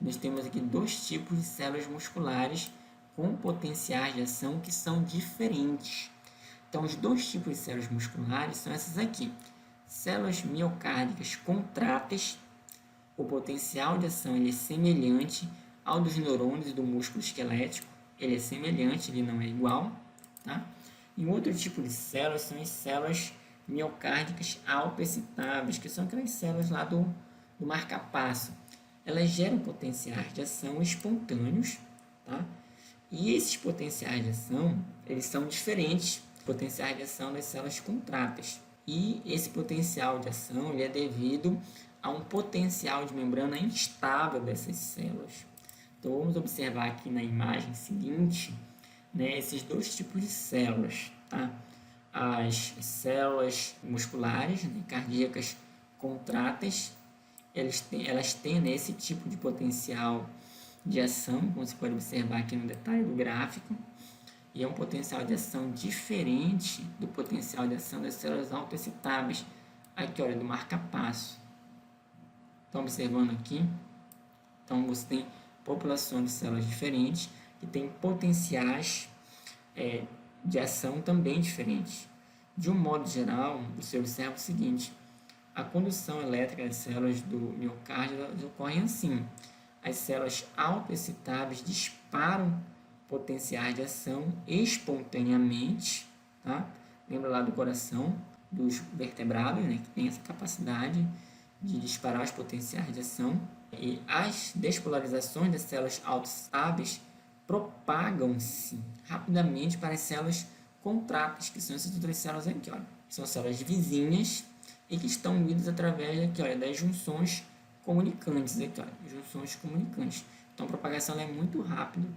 nós temos aqui dois tipos de células musculares com potenciais de ação que são diferentes. Então, os dois tipos de células musculares são essas aqui. Células miocárdicas contráteis, o potencial de ação ele é semelhante ao dos neurônios do músculo esquelético, ele é semelhante, ele não é igual, tá? E outro tipo de células são as células miocárdicas autoexcitáveis, que são aquelas células lá do marcapasso. Elas geram potenciais de ação espontâneos, tá? E esses potenciais de ação, eles são diferentes dos potenciais de ação das células contráteis. E esse potencial de ação ele é devido a um potencial de membrana instável dessas células. Então, vamos observar aqui na imagem seguinte, né, esses dois tipos de células, tá? As células musculares, né, cardíacas contráteis, elas têm né, esse tipo de potencial de ação, como você pode observar aqui no detalhe do gráfico, e é um potencial de ação diferente do potencial de ação das células autoexcitáveis, aqui olha, do marcapasso. Estão observando aqui? Então, você tem populações de células diferentes, que têm potenciais de ação também diferentes. De um modo geral, você observa o seguinte: a condução elétrica das células do miocárdio ocorre assim. As células autoexcitáveis disparam potenciais de ação espontaneamente, tá? Lembra lá do coração dos vertebrados, né, que tem essa capacidade de disparar os potenciais de ação. E as despolarizações das células autoexcitáveis propagam-se rapidamente para as células contráteis, que são essas outras células aqui, olha. São células vizinhas e que estão unidas através aqui, olha, das junções comunicantes, aqui, olha, junções comunicantes. Então, a propagação é muito rápida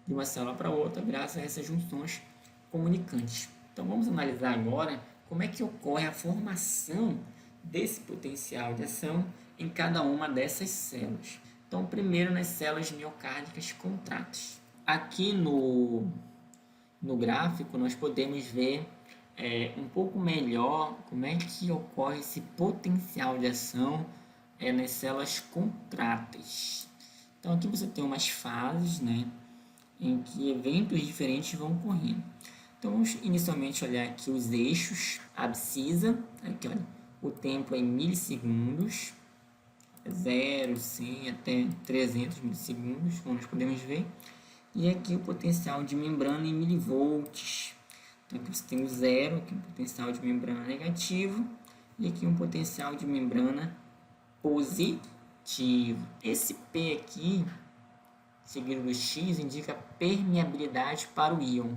de uma célula para outra graças a essas junções comunicantes. Então, vamos analisar agora como é que ocorre a formação desse potencial de ação em cada uma dessas células. Então, primeiro nas células miocárdicas contráteis. Aqui no gráfico, nós podemos ver um pouco melhor como é que ocorre esse potencial de ação nas células contráteis. Então, aqui você tem umas fases, né, em que eventos diferentes vão ocorrendo. Então, vamos inicialmente olhar aqui os eixos, a abscissa, aqui olha, o tempo é em milissegundos, 0, 100 até 300 milissegundos, como nós podemos ver. E aqui o potencial de membrana em milivolts. Então aqui você tem o 0, aqui um potencial de membrana negativo, e aqui um potencial de membrana positivo. Esse P aqui, seguido do X, indica permeabilidade para o íon.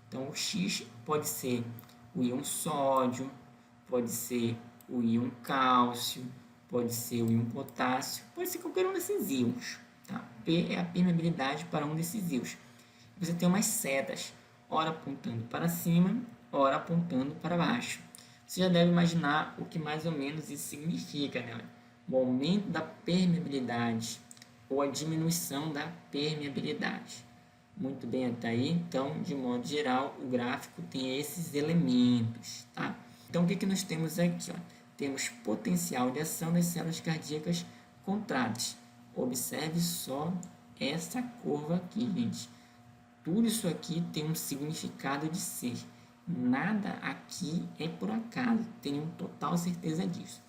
Então o X pode ser o íon sódio, pode ser o íon cálcio, pode ser o íon potássio, pode ser qualquer um desses íons. Tá? P é a permeabilidade para um desses íons. Você tem umas setas, ora apontando para cima, ora apontando para baixo. Você já deve imaginar o que mais ou menos isso significa, né? O aumento da permeabilidade ou a diminuição da permeabilidade. Muito bem até aí. Então, de modo geral, o gráfico tem esses elementos, tá? Então, o que nós temos aqui? Ó? Temos potencial de ação das células cardíacas contráteis. Observe só essa curva aqui, gente. Tudo isso aqui tem um significado de ser. Nada aqui é por acaso. Tenho total certeza disso.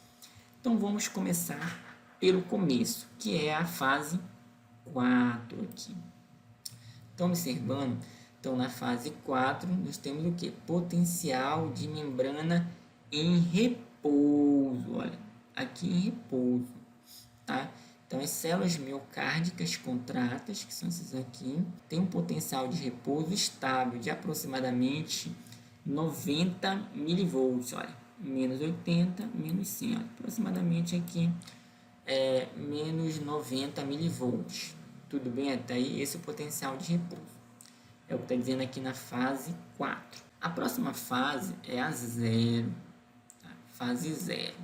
Então, vamos começar pelo começo, que é a fase 4 aqui. Então, observando, então na fase 4, nós temos o que? Potencial de membrana em repouso. Olha, aqui em repouso, tá? Então, as células miocárdicas contratas, que são essas aqui, têm um potencial de repouso estável de aproximadamente 90 milivolts, olha, menos 80, menos 100, olha, aproximadamente aqui menos 90 milivolts. Tudo bem até aí? Esse é o potencial de repouso. É o que está dizendo aqui na fase 4. A próxima fase é a 0. Tá? Fase 0.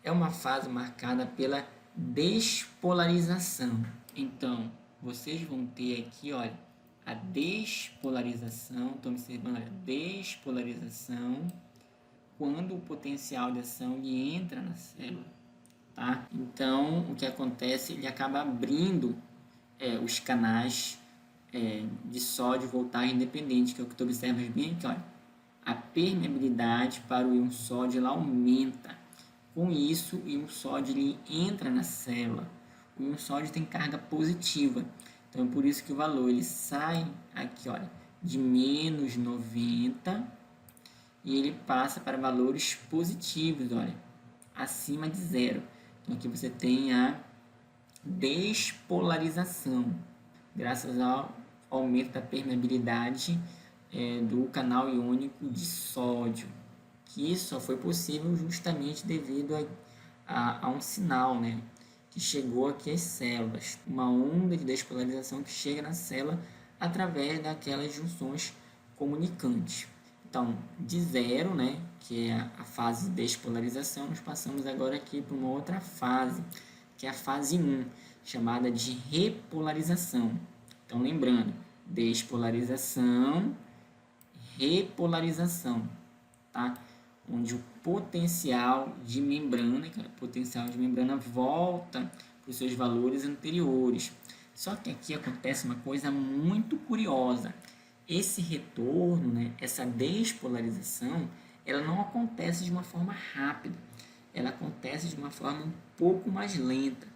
É uma fase marcada pela despolarização. Então, vocês vão ter aqui, olha, a despolarização. Estão observando, olha, despolarização quando o potencial de ação ele entra na célula. Tá? Então, o que acontece, ele acaba abrindo os canais de sódio voltagem independente, que é o que tu observas bem aqui, olha. A permeabilidade para o íon sódio ela aumenta. Com isso, o íon sódio ele entra na célula. O íon sódio tem carga positiva. Então, é por isso que o valor ele sai aqui, olha, de menos 90 e ele passa para valores positivos, olha, acima de 0. Então, aqui você tem a despolarização, graças ao aumento da permeabilidade do canal iônico de sódio, que isso só foi possível justamente devido a um sinal, né, que chegou aqui às células, uma onda de despolarização que chega na célula através daquelas junções comunicantes. Então, de 0, né, que é a fase de despolarização, nós passamos agora aqui para uma outra fase, que é a fase 1, chamada de repolarização. Então, lembrando, despolarização, repolarização, tá? Onde o potencial de membrana, volta para os seus valores anteriores. Só que aqui acontece uma coisa muito curiosa. Esse retorno, né, essa despolarização, ela não acontece de uma forma rápida. Ela acontece de uma forma um pouco mais lenta,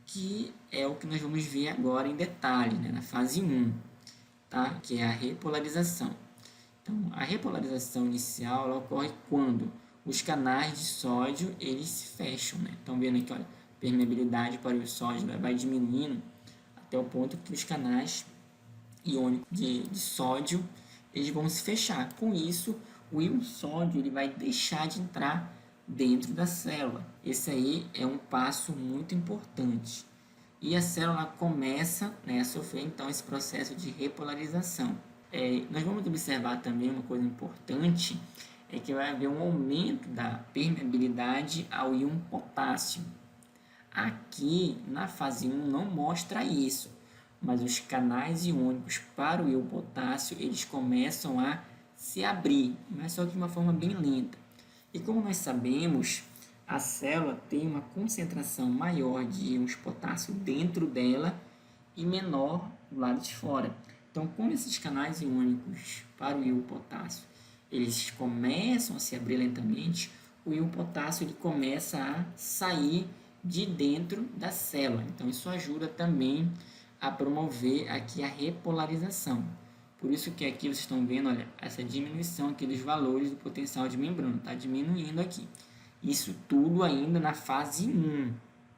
que é o que nós vamos ver agora em detalhe, né, na fase 1, tá? Que é a repolarização. Então, a repolarização inicial ela ocorre quando os canais de sódio eles se fecham, né? Estão vendo aqui, olha, permeabilidade para o sódio vai diminuindo até o ponto que os canais iônicos de sódio eles vão se fechar. Com isso, o íon sódio ele vai deixar de entrar dentro da célula. Esse aí é um passo muito importante. E a célula começa, né, a sofrer então esse processo de repolarização. Nós vamos observar também uma coisa importante, é que vai haver um aumento da permeabilidade ao íon potássio. Aqui na fase 1 não mostra isso, mas os canais iônicos para o íon potássio eles começam a se abrir, mas só que de uma forma bem lenta. E como nós sabemos, a célula tem uma concentração maior de íons potássio dentro dela e menor do lado de fora. Então, como esses canais iônicos para o íon potássio eles começam a se abrir lentamente, o íon potássio ele começa a sair de dentro da célula. Então, isso ajuda também a promover aqui a repolarização. Por isso que aqui vocês estão vendo, olha, essa diminuição aqui dos valores do potencial de membrana, está diminuindo aqui. Isso tudo ainda na fase 1. O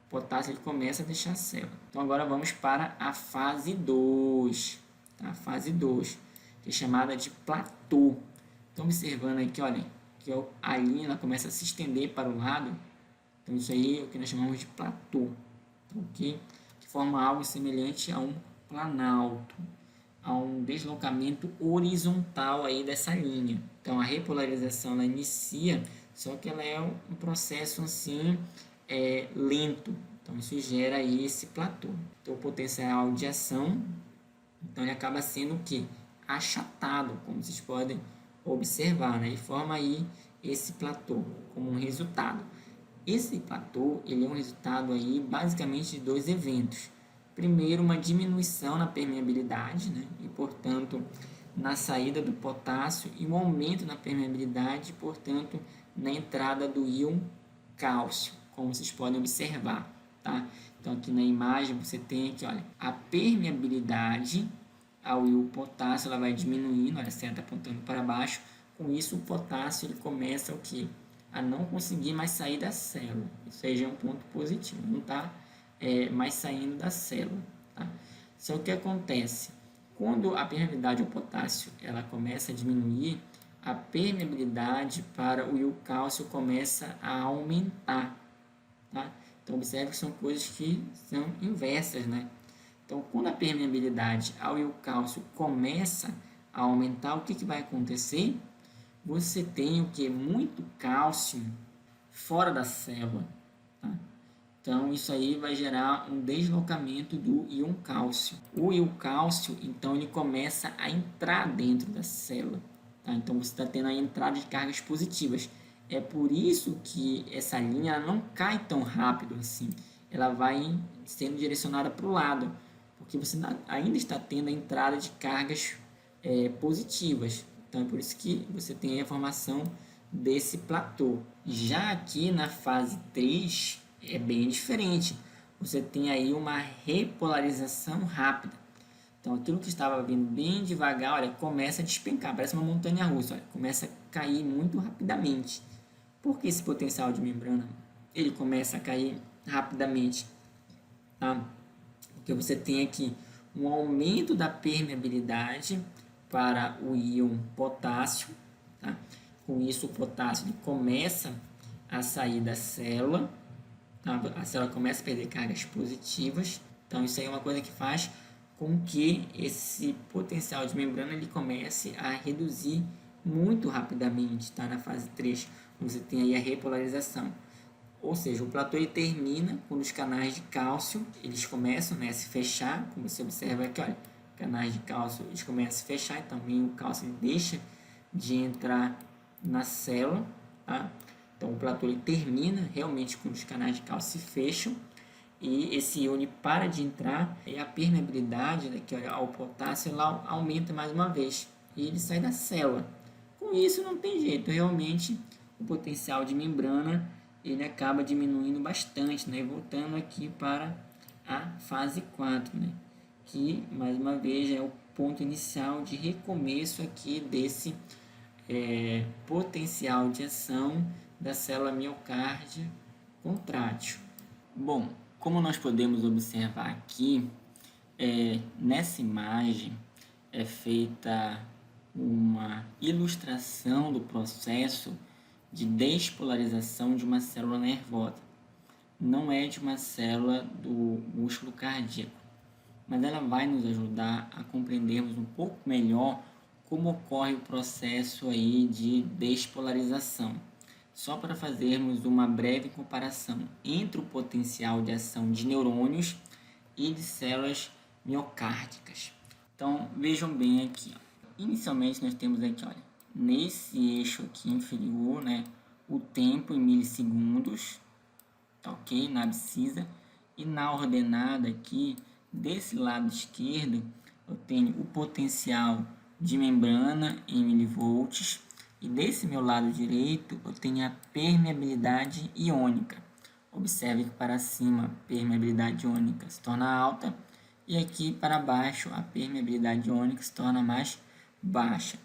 potássio ele começa a deixar a célula. Então agora vamos para a fase 2. Tá? A fase 2, que é chamada de platô. Então observando aqui, olha, que a linha ela começa a se estender para o lado. Então isso aí é o que nós chamamos de platô. Ok? Que forma algo semelhante a um planalto, a um deslocamento horizontal aí dessa linha. Então a repolarização ela inicia, só que ela é um processo assim lento. Então isso gera aí esse platô. Então o potencial de ação, então ele acaba sendo o que? Achatado, como vocês podem observar, né? E forma aí esse platô como um resultado. Esse platô ele é um resultado aí basicamente de dois eventos. Primeiro, uma diminuição na permeabilidade, né? E, portanto, na saída do potássio, e um aumento na permeabilidade, portanto, na entrada do íon cálcio, como vocês podem observar, tá? Então, aqui na imagem, você tem aqui, olha, a permeabilidade ao íon potássio, ela vai diminuindo, olha, a seta apontando para baixo. Com isso, o potássio, ele começa o quê? A não conseguir mais sair da célula. Isso aí já é um ponto positivo, não está mais saindo da célula. Tá? Só que o que acontece? Quando a permeabilidade ao potássio ela começa a diminuir, a permeabilidade para o íon cálcio começa a aumentar. Tá? Então, observe que são coisas que são inversas, né? Então, quando a permeabilidade ao íon cálcio começa a aumentar, o que vai acontecer? Você tem o que? Muito cálcio fora da célula. Tá? Então, isso aí vai gerar um deslocamento do íon cálcio. O íon cálcio, então, ele começa a entrar dentro da célula. Tá? Então, você está tendo a entrada de cargas positivas. É por isso que essa linha não cai tão rápido assim. Ela vai sendo direcionada para o lado, porque você ainda está tendo a entrada de cargas positivas. Então, é por isso que você tem a formação desse platô. Já aqui na fase 3, é bem diferente. Você tem aí uma repolarização rápida. Então, aquilo que estava vindo bem devagar, olha, começa a despencar, parece uma montanha-russa, olha, começa a cair muito rapidamente. Por que esse potencial de membrana ele começa a cair rapidamente? Tá? Porque você tem aqui um aumento da permeabilidade para o íon potássio. Tá? Com isso, o potássio ele começa a sair da célula. Tá? A célula começa a perder cargas positivas. Então, isso aí é uma coisa que faz com que esse potencial de membrana ele comece a reduzir muito rapidamente. Tá? Na fase 3, você tem aí a repolarização. Ou seja, o platô ele termina quando os canais de cálcio eles começam, né, a se fechar, como você observa aqui, olha, canais de cálcio eles começam a se fechar, então o cálcio ele deixa de entrar na célula, tá? Então o platô ele termina realmente quando os canais de cálcio se fecham e esse íon para de entrar e a permeabilidade daqui, olha, ao potássio ela aumenta mais uma vez e ele sai da célula. Com isso não tem jeito, realmente o potencial de membrana ele acaba diminuindo bastante, né? Voltando aqui para a fase 4, né? Que, mais uma vez, é o ponto inicial de recomeço aqui desse potencial de ação da célula miocárdia contrátil. Bom, como nós podemos observar aqui, nessa imagem é feita uma ilustração do processo de despolarização de uma célula nervosa. Não é de uma célula do músculo cardíaco, mas ela vai nos ajudar a compreendermos um pouco melhor como ocorre o processo aí de despolarização. Só para fazermos uma breve comparação entre o potencial de ação de neurônios e de células miocárdicas. Então, vejam bem aqui. Inicialmente, nós temos aqui, olha, nesse eixo aqui inferior, né, o tempo em milissegundos, tá ok? Na abscissa. E na ordenada aqui, desse lado esquerdo, eu tenho o potencial de membrana em milivolts. E desse meu lado direito, eu tenho a permeabilidade iônica. Observe que para cima a permeabilidade iônica se torna alta e aqui para baixo a permeabilidade iônica se torna mais baixa.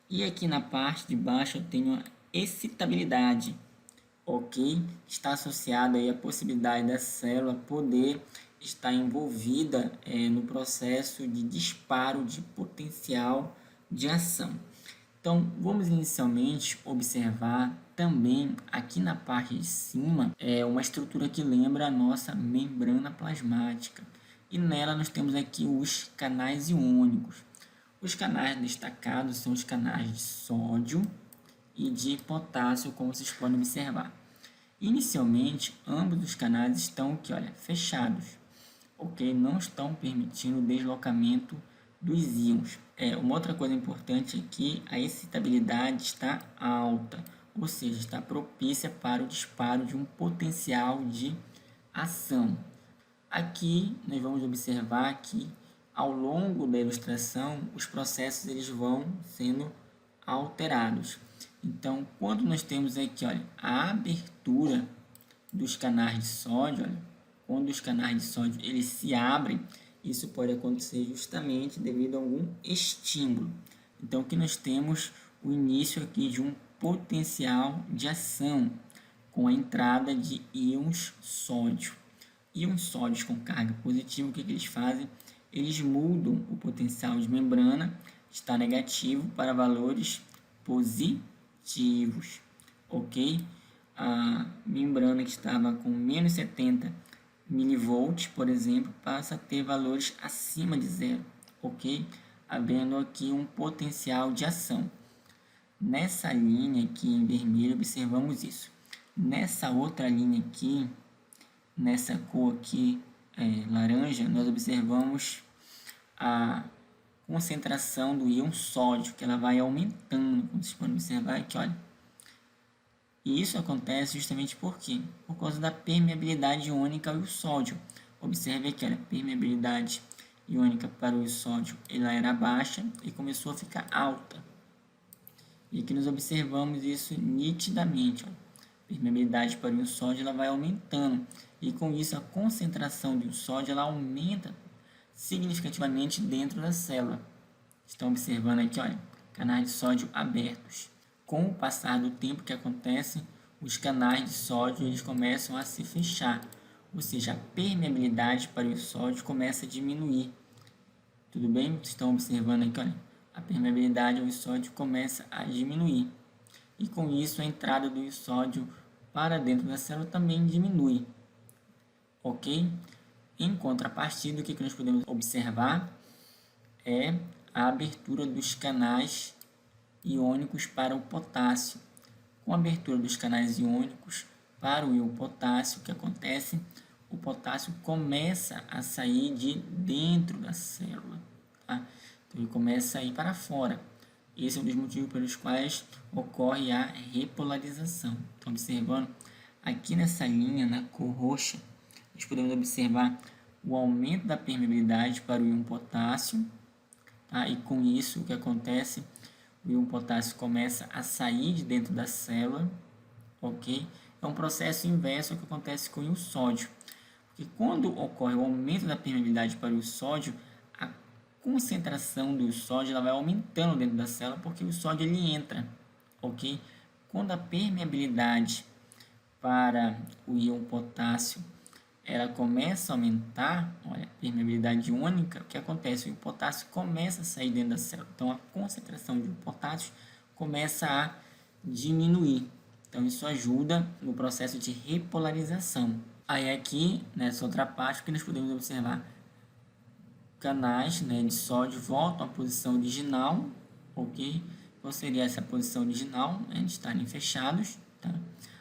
E aqui na parte de baixo eu tenho a excitabilidade, ok? Está associada aí a possibilidade da célula poder estar envolvida no processo de disparo de potencial de ação. Então, vamos inicialmente observar também aqui na parte de cima uma estrutura que lembra a nossa membrana plasmática. E nela nós temos aqui os canais iônicos. Os canais destacados são os canais de sódio e de potássio, como vocês podem observar. Inicialmente, ambos os canais estão aqui, olha, fechados, ok? Não estão permitindo o deslocamento dos íons. Uma outra coisa importante é que a excitabilidade está alta, ou seja, está propícia para o disparo de um potencial de ação. Aqui nós vamos observar que ao longo da ilustração os processos eles vão sendo alterados. Então, quando nós temos aqui, olha, a abertura dos canais de sódio, olha, quando os canais de sódio eles se abrem, isso pode acontecer justamente devido a algum estímulo. Então, aqui nós temos o início aqui de um potencial de ação com a entrada de íons sódio. Íons sódios com carga positiva, o que eles fazem? Eles mudam o potencial de membrana, está negativo, para valores positivos, ok? A membrana que estava com menos 70 milivolts, por exemplo, passa a ter valores acima de zero, ok? Havendo aqui um potencial de ação. Nessa linha aqui em vermelho, observamos isso. Nessa outra linha aqui, nessa cor aqui, laranja, nós observamos a concentração do íon sódio, que ela vai aumentando, como vocês podem observar aqui, olha. E isso acontece justamente por quê? Por causa da permeabilidade iônica ao sódio. Observe aqui, olha, a permeabilidade iônica para o sódio ela era baixa e começou a ficar alta. E aqui nós observamos isso nitidamente, olha. A permeabilidade para o sódio ela vai aumentando e com isso a concentração do sódio ela aumenta significativamente dentro da célula. Estão observando aqui, olha, canais de sódio abertos. Com o passar do tempo que acontece, os canais de sódio eles começam a se fechar, ou seja, a permeabilidade para o sódio começa a diminuir. Tudo bem? Vocês estão observando aqui, olha, a permeabilidade ao sódio começa a diminuir. E com isso a entrada do sódio para dentro da célula também diminui. Ok? Em contrapartida, o que nós podemos observar é a abertura dos canais iônicos para o potássio. Com a abertura dos canais iônicos para o íon potássio, o que acontece? O potássio começa a sair de dentro da célula, tá? Então, ele começa a ir para fora. Esse é um dos motivos pelos quais ocorre a repolarização. Então, observando aqui nessa linha, na cor roxa, nós podemos observar o aumento da permeabilidade para o íon potássio, tá? E com isso, o que acontece? O íon potássio começa a sair de dentro da célula, ok? É um processo inverso ao que acontece com o sódio. Porque quando ocorre o aumento da permeabilidade para o sódio, a concentração do sódio ela vai aumentando dentro da célula, porque o sódio ele entra, ok? Quando a permeabilidade para o íon potássio ela começa a aumentar, olha, a permeabilidade iônica, o que acontece? O potássio começa a sair dentro da célula. Então, a concentração de potássio começa a diminuir. Então, isso ajuda no processo de repolarização. Aí, aqui, nessa outra parte, que nós podemos observar canais, né, de sódio voltam à posição original, ok? Qual seria essa posição original? De estarem fechados, tá?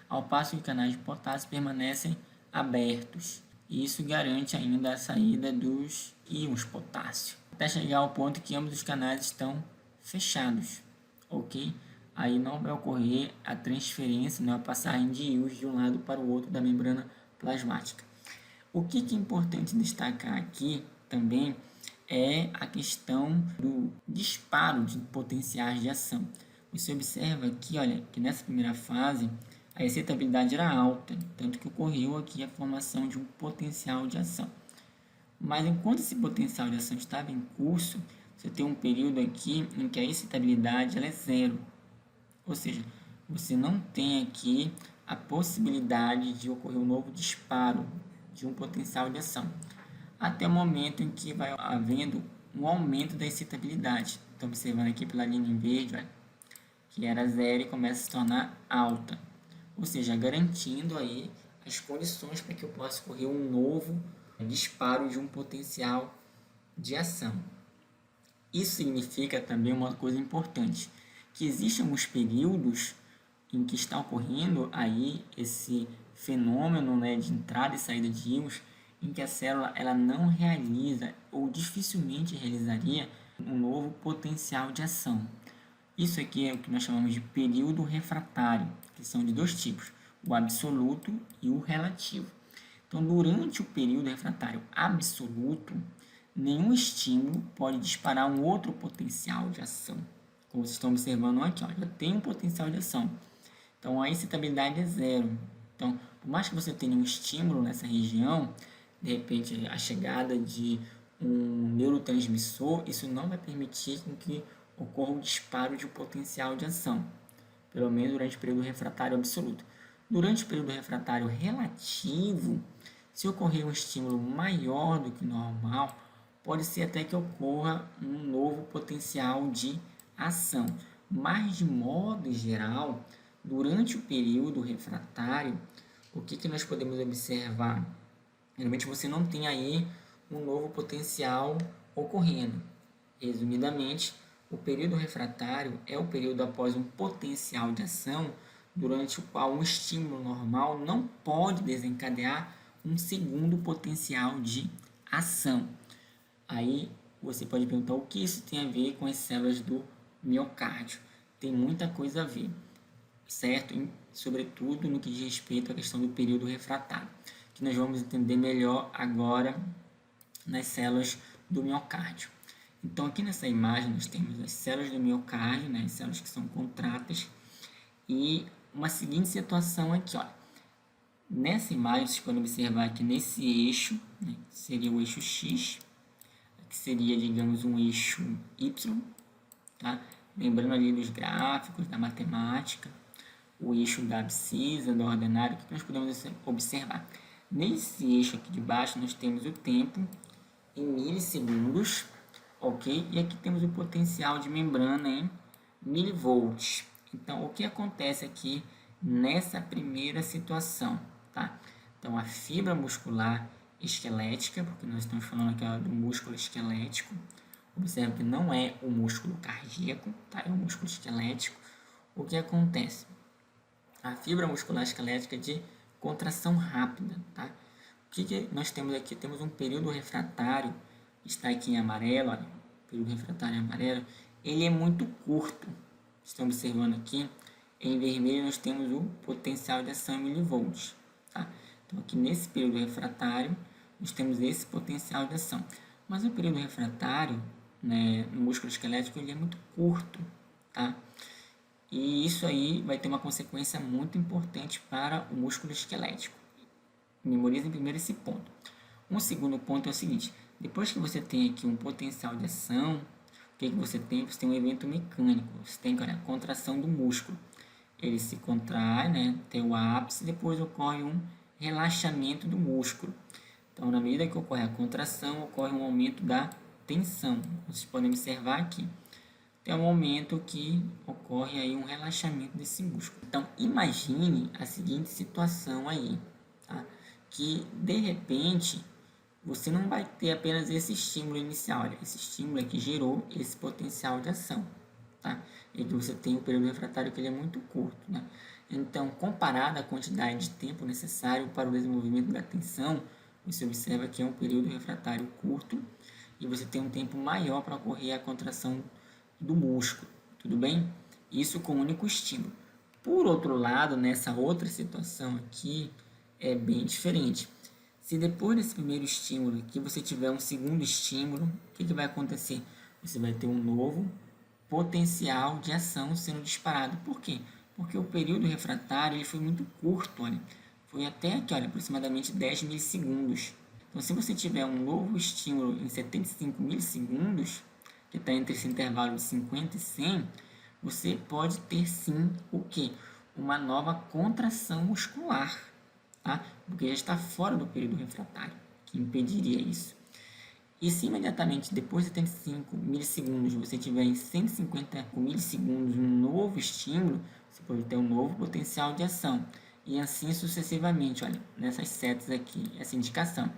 Ao passo que canais de potássio permanecem abertos. E isso garante ainda a saída dos íons potássio, até chegar ao ponto que ambos os canais estão fechados, ok? Aí não vai ocorrer a transferência, né, a passagem de íons de um lado para o outro da membrana plasmática. O que é importante destacar aqui também é a questão do disparo de potenciais de ação. Você observa aqui, olha, que nessa primeira fase a excitabilidade era alta, tanto que ocorreu aqui a formação de um potencial de ação. Mas enquanto esse potencial de ação estava em curso, você tem um período aqui em que a excitabilidade ela é zero. Ou seja, você não tem aqui a possibilidade de ocorrer um novo disparo de um potencial de ação, até o momento em que vai havendo um aumento da excitabilidade. Então, observando aqui pela linha em verde, olha, que era zero e começa a se tornar alta. Ou seja, garantindo aí as condições para que eu possa ocorrer um novo disparo de um potencial de ação. Isso significa também uma coisa importante, que existem alguns períodos em que está ocorrendo aí esse fenômeno, né, de entrada e saída de íons, em que a célula ela não realiza ou dificilmente realizaria um novo potencial de ação. Isso aqui é o que nós chamamos de período refratário, que são de dois tipos, o absoluto e o relativo. Então, durante o período refratário absoluto, nenhum estímulo pode disparar um outro potencial de ação. Como vocês estão observando aqui, ó, já tem um potencial de ação. Então, a excitabilidade é zero. Então, por mais que você tenha um estímulo nessa região, de repente a chegada de um neurotransmissor, isso não vai permitir com que ocorra um disparo de um potencial de ação, pelo menos durante o período refratário absoluto. Durante o período refratário relativo, se ocorrer um estímulo maior do que normal, pode ser até que ocorra um novo potencial de ação. Mas, de modo geral, durante o período refratário, o que nós podemos observar? Geralmente você não tem aí um novo potencial ocorrendo. Resumidamente, o período refratário é o período após um potencial de ação durante o qual um estímulo normal não pode desencadear um segundo potencial de ação. Aí você pode perguntar o que isso tem a ver com as células do miocárdio. Tem muita coisa a ver, certo? E, sobretudo no que diz respeito à questão do período refratário, que nós vamos entender melhor agora nas células do miocárdio. Então, aqui nessa imagem, nós temos as células do miocárdio, né, as células que são contráteis, e uma seguinte situação aqui, ó. Nessa imagem, vocês podem observar que nesse eixo, né, seria o eixo X, que seria, digamos, um eixo Y, tá? Lembrando ali dos gráficos, da matemática, o eixo da abscissa, do ordenário, o que nós podemos observar? Nesse eixo aqui de baixo, nós temos o tempo em milissegundos, ok? E aqui temos o potencial de membrana em milivolts. Então, o que acontece aqui nessa primeira situação, tá? Então, a fibra muscular esquelética, porque nós estamos falando aqui do músculo esquelético, observe que não é o músculo cardíaco, tá? É o músculo esquelético. O que acontece? A fibra muscular esquelética é de contração rápida, tá? O que nós temos aqui? Temos um período refratário, está aqui em amarelo, olha, o período refratário em amarelo, ele é muito curto. Estão observando aqui, em vermelho nós temos o potencial de ação em milivolts, tá? Então aqui nesse período refratário, nós temos esse potencial de ação. Mas o período refratário, né, no músculo esquelético, ele é muito curto, tá? E isso aí vai ter uma consequência muito importante para o músculo esquelético. Memorizem primeiro esse ponto. Um segundo ponto é o seguinte: depois que você tem aqui um potencial de ação, o que você tem? Você tem um evento mecânico. Você tem a contração do músculo. Ele se contrai, né, tem o ápice, depois ocorre um relaxamento do músculo. Então, na medida que ocorre a contração, ocorre um aumento da tensão. Vocês podem observar aqui. Tem um momento que ocorre aí um relaxamento desse músculo. Então, imagine a seguinte situação aí, tá? Que de repente você não vai ter apenas esse estímulo inicial, olha, esse estímulo é que gerou esse potencial de ação, tá? E que você tem o período refratário que ele é muito curto, né? Então, comparado à quantidade de tempo necessário para o desenvolvimento da tensão, você observa que é um período refratário curto e você tem um tempo maior para ocorrer a contração do músculo, tudo bem? Isso com um único estímulo. Por outro lado, nessa outra situação aqui, é bem diferente. Se depois desse primeiro estímulo aqui você tiver um segundo estímulo, o que vai acontecer? Você vai ter um novo potencial de ação sendo disparado. Por quê? Porque o período refratário ele foi muito curto, olha. Foi até aqui, olha, aproximadamente 10 milissegundos. Então, se você tiver um novo estímulo em 75 milissegundos, que está entre esse intervalo de 50 e 100, você pode ter sim o quê? Uma nova contração muscular, tá? Porque já está fora do período refratário, que impediria isso. E se imediatamente depois de 75 milissegundos você tiver em 150 milissegundos um novo estímulo, você pode ter um novo potencial de ação. E assim sucessivamente, olha, nessas setas aqui, essa indicação.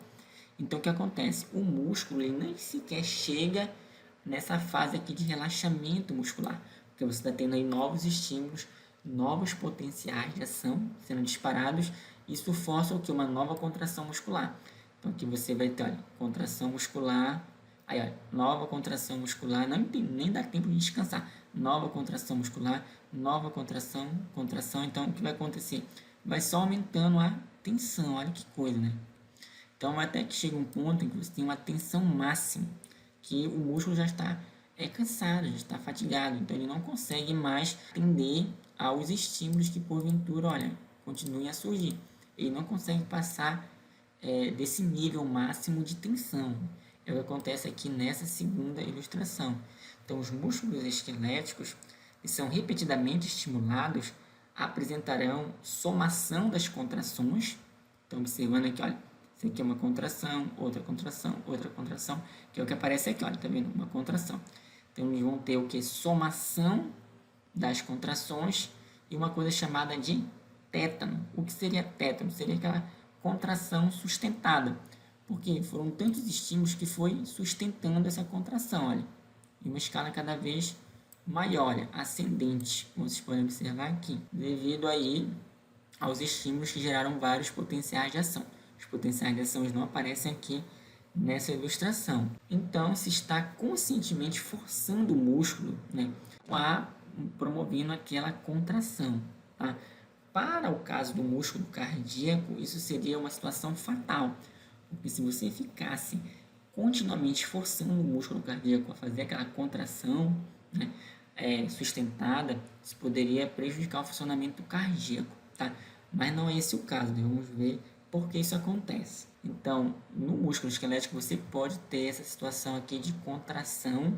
Então o que acontece? O músculo ele nem sequer chega nessa fase aqui de relaxamento muscular, porque você está tendo aí novos estímulos, novos potenciais de ação sendo disparados, isso força o que? Uma nova contração muscular. Então aqui você vai ter, olha, contração muscular, aí olha, nova contração muscular, não tem, nem dá tempo de descansar, nova contração muscular, nova contração, contração, então o que vai acontecer? Vai só aumentando a tensão, olha que coisa, né? Então até que chega um ponto em que você tem uma tensão máxima, que o músculo já está cansado, já está fatigado, então ele não consegue mais atender aos estímulos que porventura, olha, continuem a surgir. Ele não consegue passar desse nível máximo de tensão. É o que acontece aqui nessa segunda ilustração. Então, os músculos esqueléticos que são repetidamente estimulados apresentarão somação das contrações. Então, observando aqui, olha, isso aqui é uma contração, outra contração, que é o que aparece aqui, olha, tá vendo? Uma contração. Então, eles vão ter o que? Somação das contrações e uma coisa chamada de tétano. O que seria tétano? Seria aquela contração sustentada, porque foram tantos estímulos que foi sustentando essa contração, olha, em uma escala cada vez maior, olha, ascendente, como vocês podem observar aqui, devido aí aos estímulos que geraram vários potenciais de ação. Os potenciais de ação não aparecem aqui nessa ilustração. Então, se está conscientemente forçando o músculo, né, promovendo aquela contração, tá? Para o caso do músculo cardíaco, isso seria uma situação fatal, porque se você ficasse continuamente forçando o músculo cardíaco a fazer aquela contração, né, sustentada, isso poderia prejudicar o funcionamento cardíaco, tá? Mas não é esse o caso, né? Vamos ver por que isso acontece. Então, no músculo esquelético você pode ter essa situação aqui de contração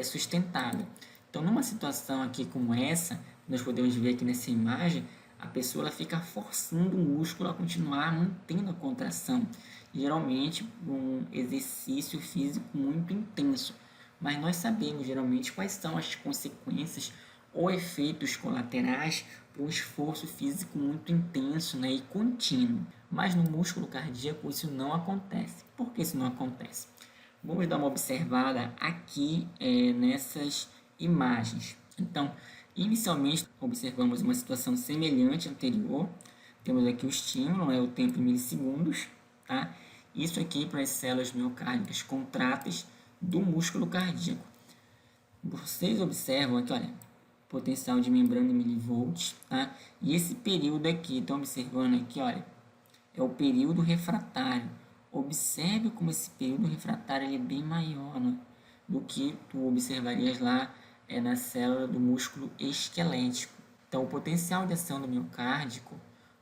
sustentada. Então, numa situação aqui como essa, nós podemos ver aqui nessa imagem, a pessoa ela fica forçando o músculo a continuar mantendo a contração, geralmente um exercício físico muito intenso. Mas nós sabemos geralmente quais são as consequências ou efeitos colaterais para um esforço físico muito intenso, né, e contínuo. Mas no músculo cardíaco isso não acontece. Por que isso não acontece? Vamos dar uma observada aqui nessas imagens. Então, inicialmente, observamos uma situação semelhante à anterior. Temos aqui o estímulo, o tempo em milissegundos, tá? Isso aqui para as células miocárdicas contráteis do músculo cardíaco. Vocês observam aqui, olha, potencial de membrana em milivolts, tá? E esse período aqui, estão observando aqui, olha, é o período refratário. Observe como esse período refratário ele é bem maior, né, do que tu observarias lá na célula do músculo esquelético. Então, o potencial de ação do miocárdico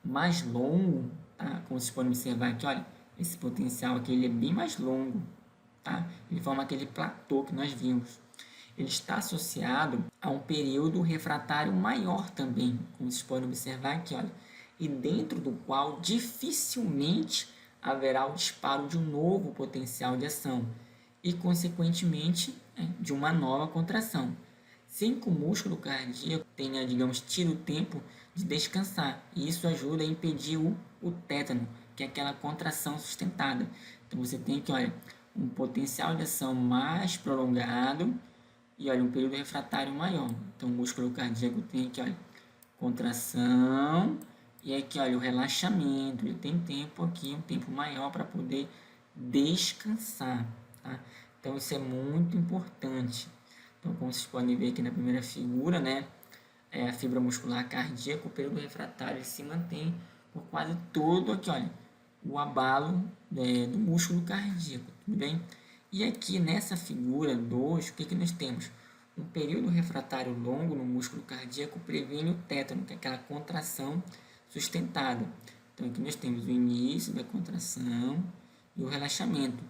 mais longo, tá? Como vocês podem observar aqui, olha, esse potencial aqui ele é bem mais longo, tá? Ele forma aquele platô que nós vimos. Ele está associado a um período refratário maior também, como vocês podem observar aqui, olha, e dentro do qual dificilmente haverá o disparo de um novo potencial de ação e, consequentemente, de uma nova contração, sem que o músculo cardíaco tenha, digamos, tido tempo de descansar. E isso ajuda a impedir o tétano, que é aquela contração sustentada. Então, você tem que, olha, um potencial de ação mais prolongado e, olha, um período refratário maior. Então, o músculo cardíaco tem aqui, olha, contração e aqui, olha, o relaxamento. Ele tem tempo aqui, um tempo maior para poder descansar, tá? Então, isso é muito importante. Então, como vocês podem ver aqui na primeira figura, né, a fibra muscular cardíaca, o período refratário se mantém por quase todo aqui, olha, o abalo do músculo cardíaco, tudo bem? E aqui nessa figura 2, o que nós temos? Um período refratário longo no músculo cardíaco previne o tétano, que é aquela contração sustentada. Então, aqui nós temos o início da contração e o relaxamento.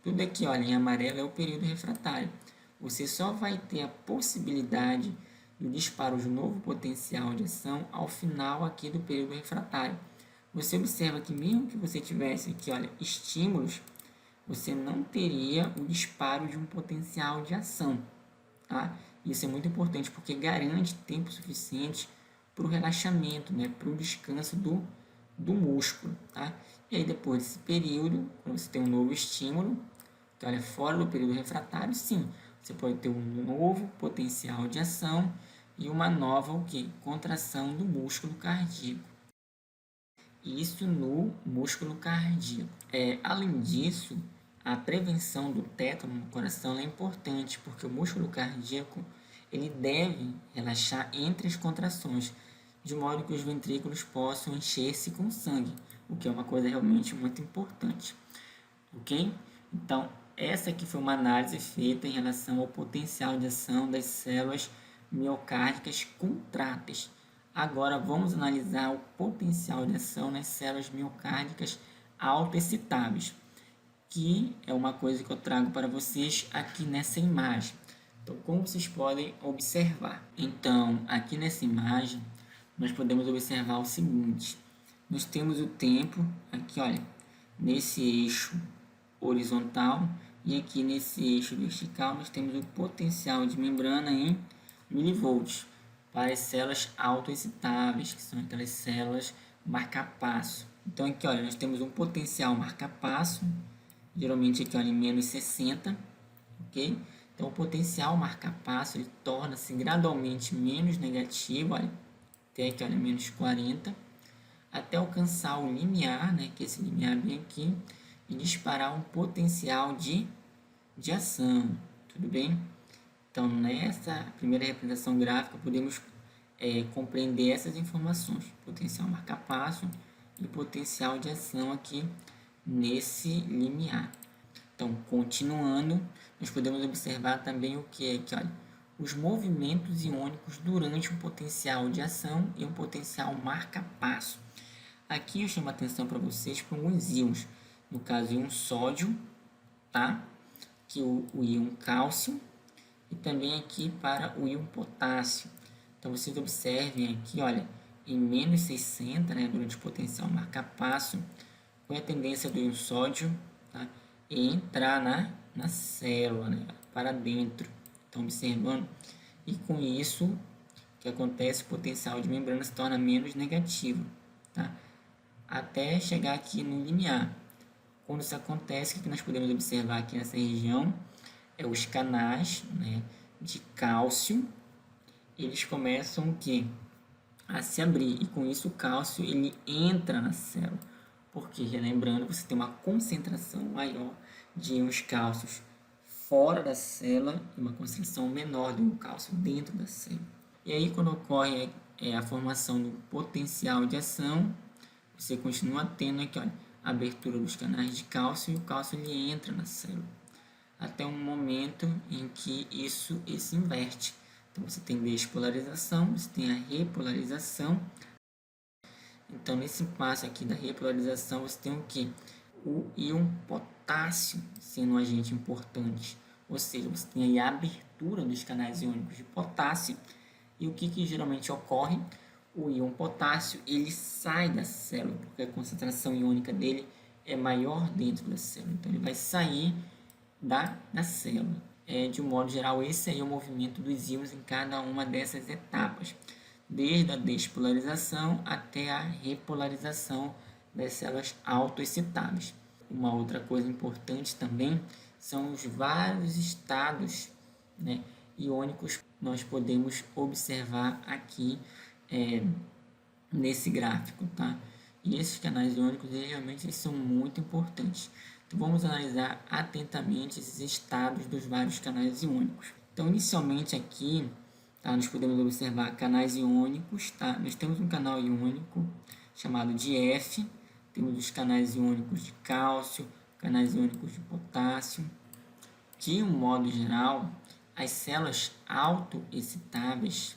Tudo aqui, olha, em amarelo é o período refratário. Você só vai ter a possibilidade do disparo de novo potencial de ação ao final aqui do período refratário. Você observa que mesmo que você tivesse aqui, olha, estímulos, você não teria o disparo de um potencial de ação, tá? Isso é muito importante porque garante tempo suficiente para o relaxamento, né, para o descanso do músculo, tá? E aí depois desse período, quando você tem um novo estímulo, então olha, fora do período refratário, sim, você pode ter um novo potencial de ação e uma nova o quê? Contração do músculo cardíaco. Isso no músculo cardíaco. Além disso, a prevenção do tétano no coração é importante, porque o músculo cardíaco ele deve relaxar entre as contrações, de modo que os ventrículos possam encher-se com sangue, o que é uma coisa realmente muito importante. Ok? Então, essa aqui foi uma análise feita em relação ao potencial de ação das células miocárdicas contráteis. Agora, vamos analisar o potencial de ação nas células miocárdicas autoexcitáveis, que é uma coisa que eu trago para vocês aqui nessa imagem. Então, como vocês podem observar? Então, aqui nessa imagem, nós podemos observar o seguinte. Nós temos o tempo, aqui olha, nesse eixo horizontal, e aqui nesse eixo vertical nós temos o potencial de membrana em milivolts para as células autoexcitáveis, que são aquelas células marca-passo. Então aqui olha, nós temos um potencial marca-passo, geralmente aqui olha, em menos 60, ok? Então o potencial marca-passo ele torna-se gradualmente menos negativo, olha, até aqui olha, menos 40, até alcançar o limiar, né, que é esse limiar bem aqui, e disparar um potencial de ação, tudo bem? Então, nessa primeira representação gráfica, podemos compreender essas informações, potencial marca-passo e potencial de ação aqui nesse limiar. Então, continuando, nós podemos observar também o que é que, olha, os movimentos iônicos durante um potencial de ação e um potencial marca-passo. Aqui eu chamo a atenção para vocês para alguns íons, no caso íon sódio, tá? Que o íon cálcio e também aqui para o íon potássio. Então vocês observem aqui, olha, em menos 60, né, durante o potencial marca-passo, qual é a tendência do íon sódio, tá? E entrar na célula, né, para dentro. Então observando, e com isso, o que acontece, o potencial de membrana se torna menos negativo, tá? Até chegar aqui no limiar. Quando isso acontece, o que nós podemos observar aqui nessa região é os canais, né, de cálcio, eles começam que a se abrir, e com isso o cálcio ele entra na célula, porque, relembrando, você tem uma concentração maior de íons cálcios fora da célula e uma concentração menor de íon cálcio dentro da célula. E aí, quando ocorre a formação do potencial de ação, você continua tendo aqui, olha, a abertura dos canais de cálcio, e o cálcio ele entra na célula, até um momento em que isso se inverte. Então você tem despolarização, você tem a repolarização. Então nesse passo aqui da repolarização você tem o que? O íon potássio sendo um agente importante, ou seja, você tem aí a abertura dos canais iônicos de potássio. E o que geralmente ocorre? O íon potássio ele sai da célula, porque a concentração iônica dele é maior dentro da célula. Então ele vai sair da célula. De um modo geral, esse aí é o movimento dos íons em cada uma dessas etapas, desde a despolarização até a repolarização das células autoexcitáveis. Uma outra coisa importante também são os vários estados, né, iônicos que nós podemos observar aqui nesse gráfico, tá? E esses canais iônicos realmente são muito importantes. Então vamos analisar atentamente esses estados dos vários canais iônicos. Então inicialmente aqui, tá, nós podemos observar canais iônicos, tá? Nós temos um canal iônico chamado de F, temos os canais iônicos de cálcio, canais iônicos de potássio. De um modo geral, as células autoexcitáveis,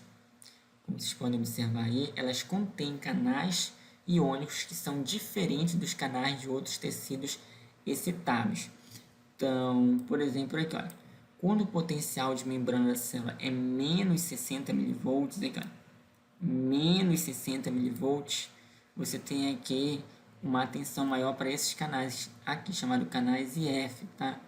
como vocês podem observar aí, elas contêm canais iônicos que são diferentes dos canais de outros tecidos excitáveis. Então, por exemplo, aqui, olha, quando o potencial de membrana da célula é menos 60 mV, aqui, olha, menos 60 mV, você tem aqui uma atenção maior para esses canais aqui, chamados canais IF, tá?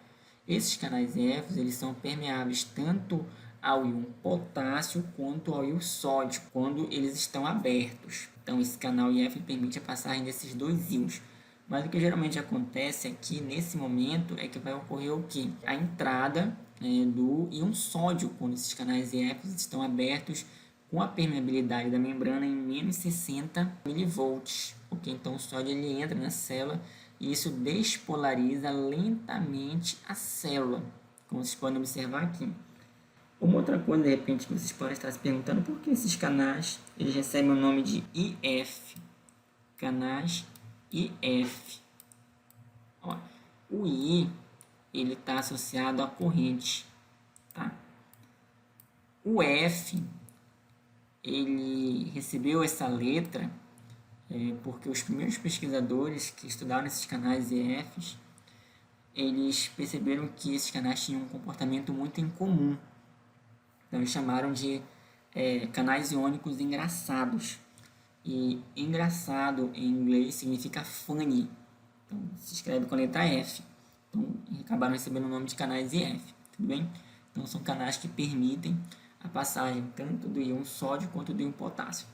Esses canais IF, eles são permeáveis tanto ao íon potássio quanto ao íon sódio, quando eles estão abertos. Então, esse canal IF permite a passagem desses dois íons. Mas o que geralmente acontece aqui, nesse momento, é que vai ocorrer o quê? A entrada do íon sódio, quando esses canais IF estão abertos com a permeabilidade da membrana em menos 60 mV. Okay? Então, o sódio ele entra na célula e isso despolariza lentamente a célula, como vocês podem observar aqui. Uma outra coisa, de repente, que vocês podem estar se perguntando, por que esses canais eles recebem o nome de IF? Canais IF. Ó, o I ele está associado à corrente. Tá? O F ele recebeu essa letra porque os primeiros pesquisadores que estudaram esses canais IFs, eles perceberam que esses canais tinham um comportamento muito incomum. Então, eles chamaram de canais iônicos engraçados. E engraçado em inglês significa funny. Então, se escreve com a letra F. Então, acabaram recebendo o nome de canais IF. Tudo bem? Então, são canais que permitem a passagem tanto do íon sódio quanto do íon potássio.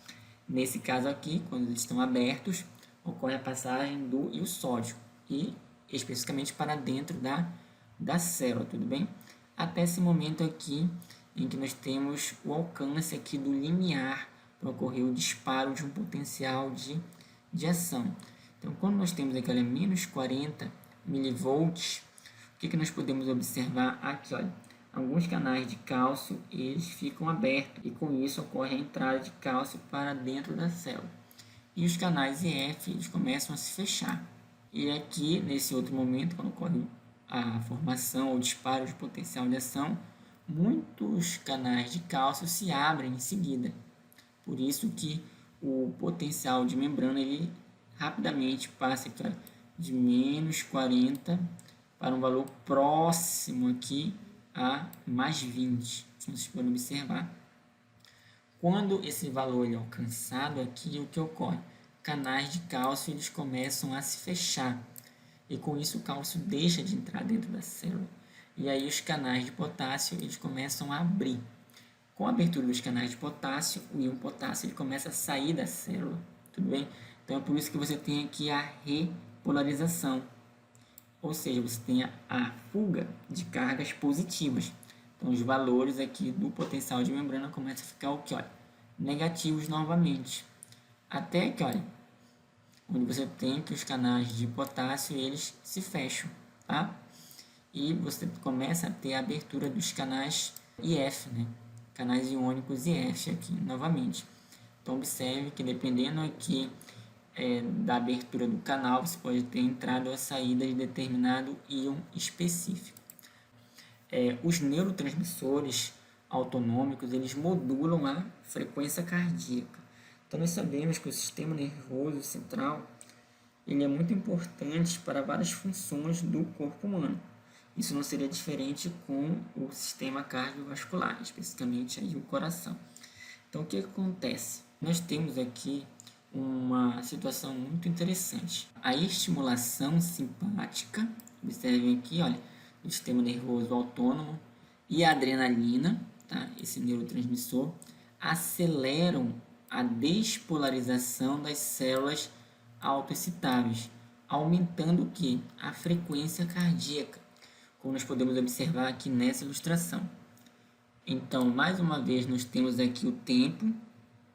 Nesse caso aqui, quando eles estão abertos, ocorre a passagem do íon sódio. E, especificamente, para dentro da célula. Tudo bem? Até esse momento aqui, em que nós temos o alcance aqui do limiar para ocorrer o disparo de um potencial de ação. Então, quando nós temos aqui, olha, menos 40 mV, o que nós podemos observar aqui? Olha, alguns canais de cálcio eles ficam abertos e com isso ocorre a entrada de cálcio para dentro da célula. E os canais IF eles começam a se fechar. E aqui, nesse outro momento, quando ocorre a formação ou disparo de potencial de ação, muitos canais de cálcio se abrem em seguida. Por isso que o potencial de membrana ele rapidamente passa aqui, de menos 40 para um valor próximo aqui a mais 20. Como vocês podem observar. Quando esse valor é alcançado aqui, o que ocorre? Canais de cálcio eles começam a se fechar. E com isso o cálcio deixa de entrar dentro da célula. E aí os canais de potássio eles começam a abrir. Com a abertura dos canais de potássio, o íon potássio ele começa a sair da célula. Tudo bem? Então é por isso que você tem aqui a repolarização. Ou seja, você tem a fuga de cargas positivas. Então os valores aqui do potencial de membrana começam a ficar o que? Olha, negativos novamente. Até que, olha, onde você tem que os canais de potássio eles se fecham, tá? E você começa a ter a abertura dos canais IF, né? Canais iônicos IF aqui, novamente. Então, observe que dependendo aqui da abertura do canal, você pode ter entrada ou saída de determinado íon específico. Os neurotransmissores autonômicos, eles modulam a frequência cardíaca. Então, nós sabemos que o sistema nervoso central, ele é muito importante para várias funções do corpo humano. Isso não seria diferente com o sistema cardiovascular, especificamente aí o coração. Então, o que acontece? Nós temos aqui uma situação muito interessante. A estimulação simpática, observem aqui, olha, do sistema nervoso autônomo e a adrenalina, tá? Esse neurotransmissor, aceleram a despolarização das células autoexcitáveis, aumentando o que? A frequência cardíaca, como nós podemos observar aqui nessa ilustração. Então, mais uma vez, nós temos aqui o tempo,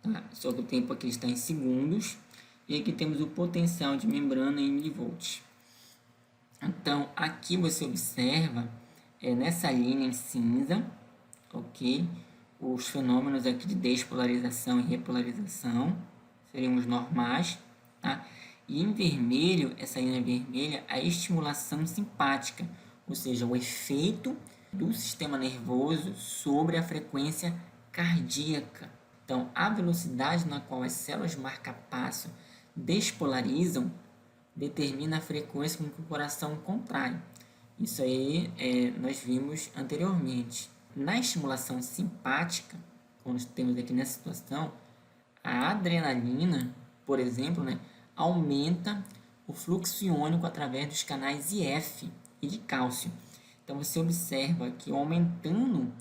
tá? Só que o tempo aqui está em segundos, e aqui temos o potencial de membrana em milivolts. Então, aqui você observa, nessa linha em cinza, ok? Os fenômenos aqui de despolarização e repolarização seriam os normais, tá? E em vermelho, essa linha vermelha, a estimulação simpática, ou seja, o efeito do sistema nervoso sobre a frequência cardíaca. Então, a velocidade na qual as células marca-passo despolarizam determina a frequência com que o coração contrai. Isso aí nós vimos anteriormente. Na estimulação simpática, quando temos aqui nessa situação, a adrenalina, por exemplo, aumenta o fluxo iônico através dos canais IF e de cálcio. Então, você observa que aumentando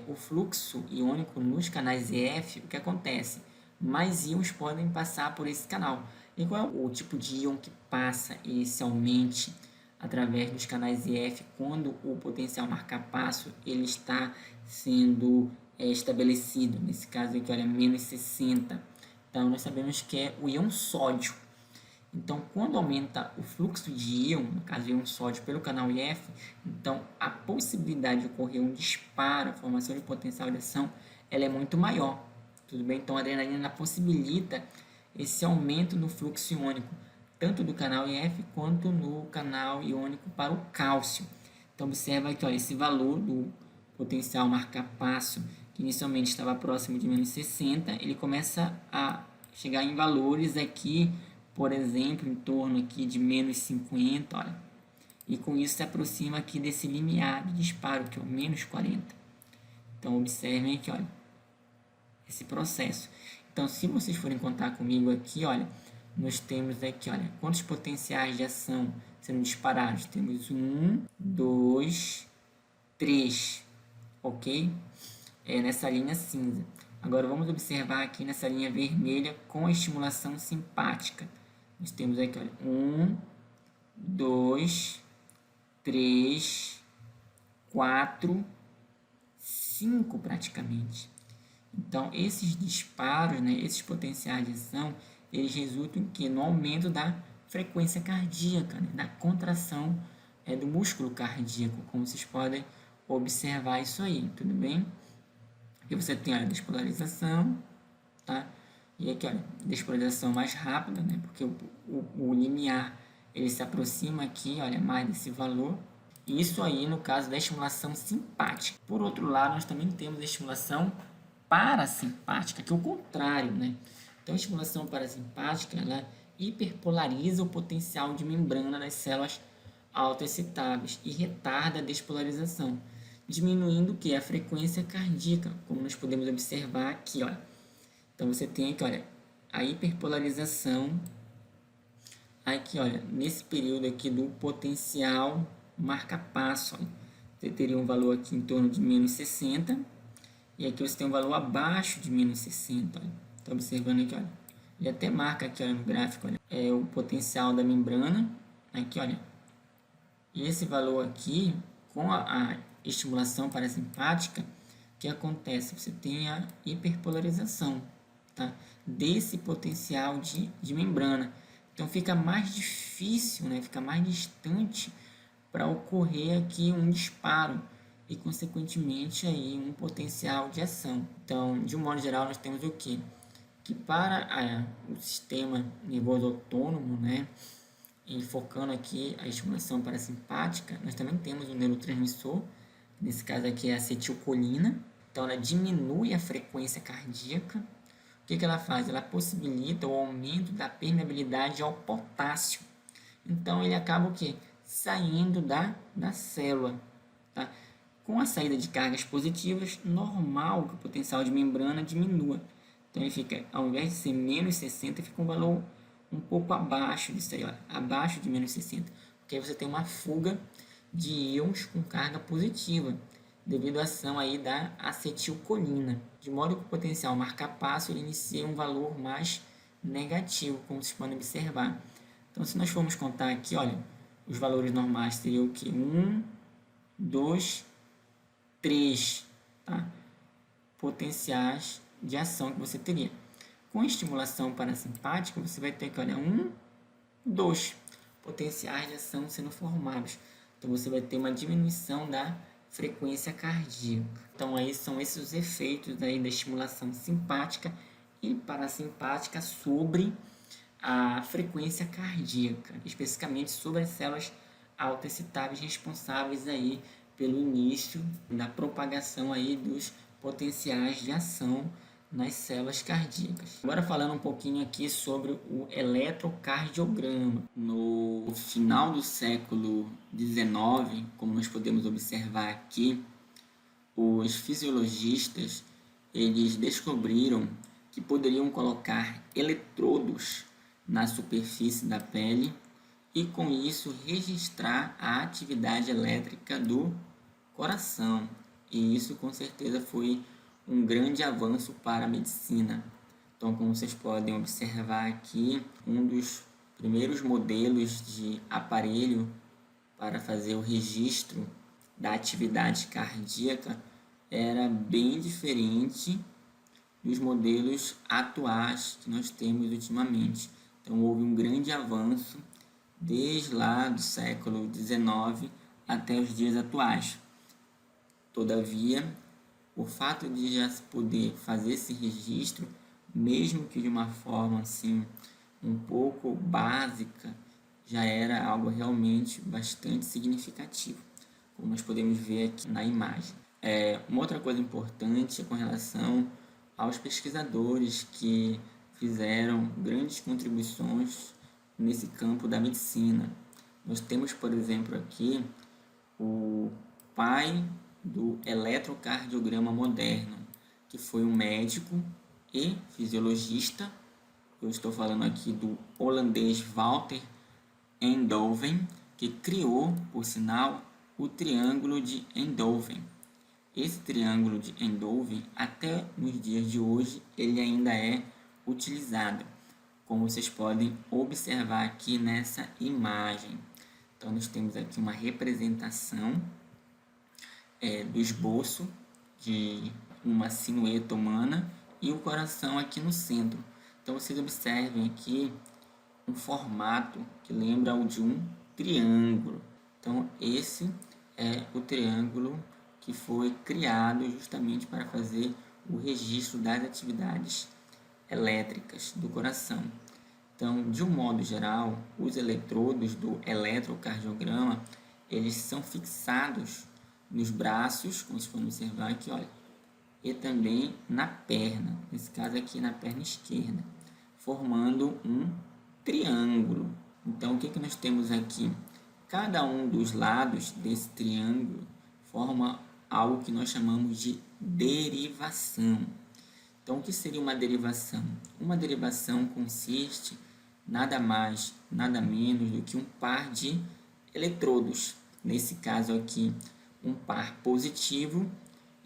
o fluxo iônico nos canais IF, o que acontece? Mais íons podem passar por esse canal. E qual é o tipo de íon que passa inicialmente através dos canais IF quando o potencial marca-passo ele está sendo estabelecido? Nesse caso aqui, olha, menos 60. Então, nós sabemos que é o íon sódio. Então, quando aumenta o fluxo de íon, no caso íon sódio, pelo canal IF, então a possibilidade de ocorrer um disparo, a formação de potencial de ação, ela é muito maior. Tudo bem? Então, a adrenalina possibilita esse aumento no fluxo iônico, tanto do canal IF quanto no canal iônico para o cálcio. Então, observa aqui, olha, esse valor do potencial marca-passo, que inicialmente estava próximo de menos 60, ele começa a chegar em valores aqui, por exemplo, em torno aqui de menos 50, olha. E com isso se aproxima aqui desse limiar de disparo, que é o menos 40. Então, observem aqui, olha, esse processo. Então, se vocês forem contar comigo aqui, olha, nós temos aqui, olha, quantos potenciais de ação sendo disparados? Temos 1, 2, 3, ok? Nessa linha cinza. Agora, vamos observar aqui nessa linha vermelha com a estimulação simpática. Nós temos aqui, olha, 1, 2, 3, 4, 5 praticamente. Então, esses disparos, esses potenciais de ação, eles resultam no aumento da frequência cardíaca, da contração do músculo cardíaco, como vocês podem observar isso aí, tudo bem? Aqui você tem a despolarização, tá? E aqui, olha, despolarização mais rápida, porque o limiar, ele se aproxima aqui, olha, mais desse valor. Isso aí no caso da estimulação simpática. Por outro lado, nós também temos a estimulação parasimpática, que é o contrário, Então, a estimulação parasimpática, ela hiperpolariza o potencial de membrana das células autoexcitáveis e retarda a despolarização, diminuindo o que? A frequência cardíaca, como nós podemos observar aqui, olha. Então, você tem aqui, olha, a hiperpolarização, aqui, olha, nesse período aqui do potencial marca-passo, você teria um valor aqui em torno de menos 60, e aqui você tem um valor abaixo de menos 60, olha. Está observando aqui, olha. Ele até marca aqui, olha, no gráfico, olha, é o potencial da membrana, aqui, olha. E esse valor aqui, com a estimulação parasimpática, o que acontece? Você tem a hiperpolarização, tá? Desse potencial de membrana. Então, fica mais difícil, fica mais distante para ocorrer aqui um disparo e, consequentemente, aí um potencial de ação. Então, de um modo geral, nós temos o quê? Que para o sistema nervoso autônomo, e focando aqui a estimulação parasimpática, nós também temos um neurotransmissor, nesse caso aqui é a acetilcolina. Então, ela diminui a frequência cardíaca. O que ela faz? Ela possibilita o aumento da permeabilidade ao potássio. Então, ele acaba o quê? Saindo da célula, tá? Com a saída de cargas positivas, normal que o potencial de membrana diminua. Então, ele fica, ao invés de ser menos 60, fica um valor um pouco abaixo disso aí, abaixo de menos 60. Porque aí você tem uma fuga de íons com carga positiva, devido à ação aí da acetilcolina. De modo que o potencial marca-passo ele inicia um valor mais negativo, como vocês podem observar. Então, se nós formos contar aqui, olha, os valores normais seriam o que? 1, 2, 3, tá? Potenciais de ação que você teria. Com estimulação parasimpática, você vai ter que, olha, 1, 2 potenciais de ação sendo formados. Então, você vai ter uma diminuição da frequência cardíaca. Então, aí são esses os efeitos aí da estimulação simpática e parasimpática sobre a frequência cardíaca, especificamente sobre as células autoexcitáveis responsáveis aí pelo início da propagação aí dos potenciais de ação nas células cardíacas. Agora falando um pouquinho aqui sobre o eletrocardiograma. No final do século XIX, como nós podemos observar aqui, os fisiologistas eles descobriram que poderiam colocar eletrodos na superfície da pele e com isso registrar a atividade elétrica do coração. E isso com certeza foi um grande avanço para a medicina. Então, como vocês podem observar aqui, um dos primeiros modelos de aparelho para fazer o registro da atividade cardíaca era bem diferente dos modelos atuais que nós temos ultimamente. Então, houve um grande avanço desde lá do século XIX até os dias atuais. Todavia, o fato de já se poder fazer esse registro, mesmo que de uma forma assim um pouco básica, já era algo realmente bastante significativo, como nós podemos ver aqui na imagem. Uma outra coisa importante é com relação aos pesquisadores que fizeram grandes contribuições nesse campo da medicina. Nós temos, por exemplo, aqui o pai do eletrocardiograma moderno, que foi um médico e fisiologista. Eu estou falando aqui do holandês Walter Eindhoven, que criou, por sinal, o triângulo de Eindhoven. Esse triângulo de Eindhoven, até nos dias de hoje, ele ainda é utilizado, como vocês podem observar aqui nessa imagem. Então, nós temos aqui uma representação do esboço de uma silhueta humana e o coração aqui no centro. Então, vocês observem aqui um formato que lembra o de um triângulo. Então, esse é o triângulo que foi criado justamente para fazer o registro das atividades elétricas do coração. Então, de um modo geral, os eletrodos do eletrocardiograma, eles são fixados nos braços, como vocês podem observar aqui, olha, e também na perna, nesse caso aqui na perna esquerda, formando um triângulo. Então, o que nós temos aqui? Cada um dos lados desse triângulo forma algo que nós chamamos de derivação. Então, o que seria uma derivação? Uma derivação consiste nada mais, nada menos do que um par de eletrodos. Nesse caso aqui, um par positivo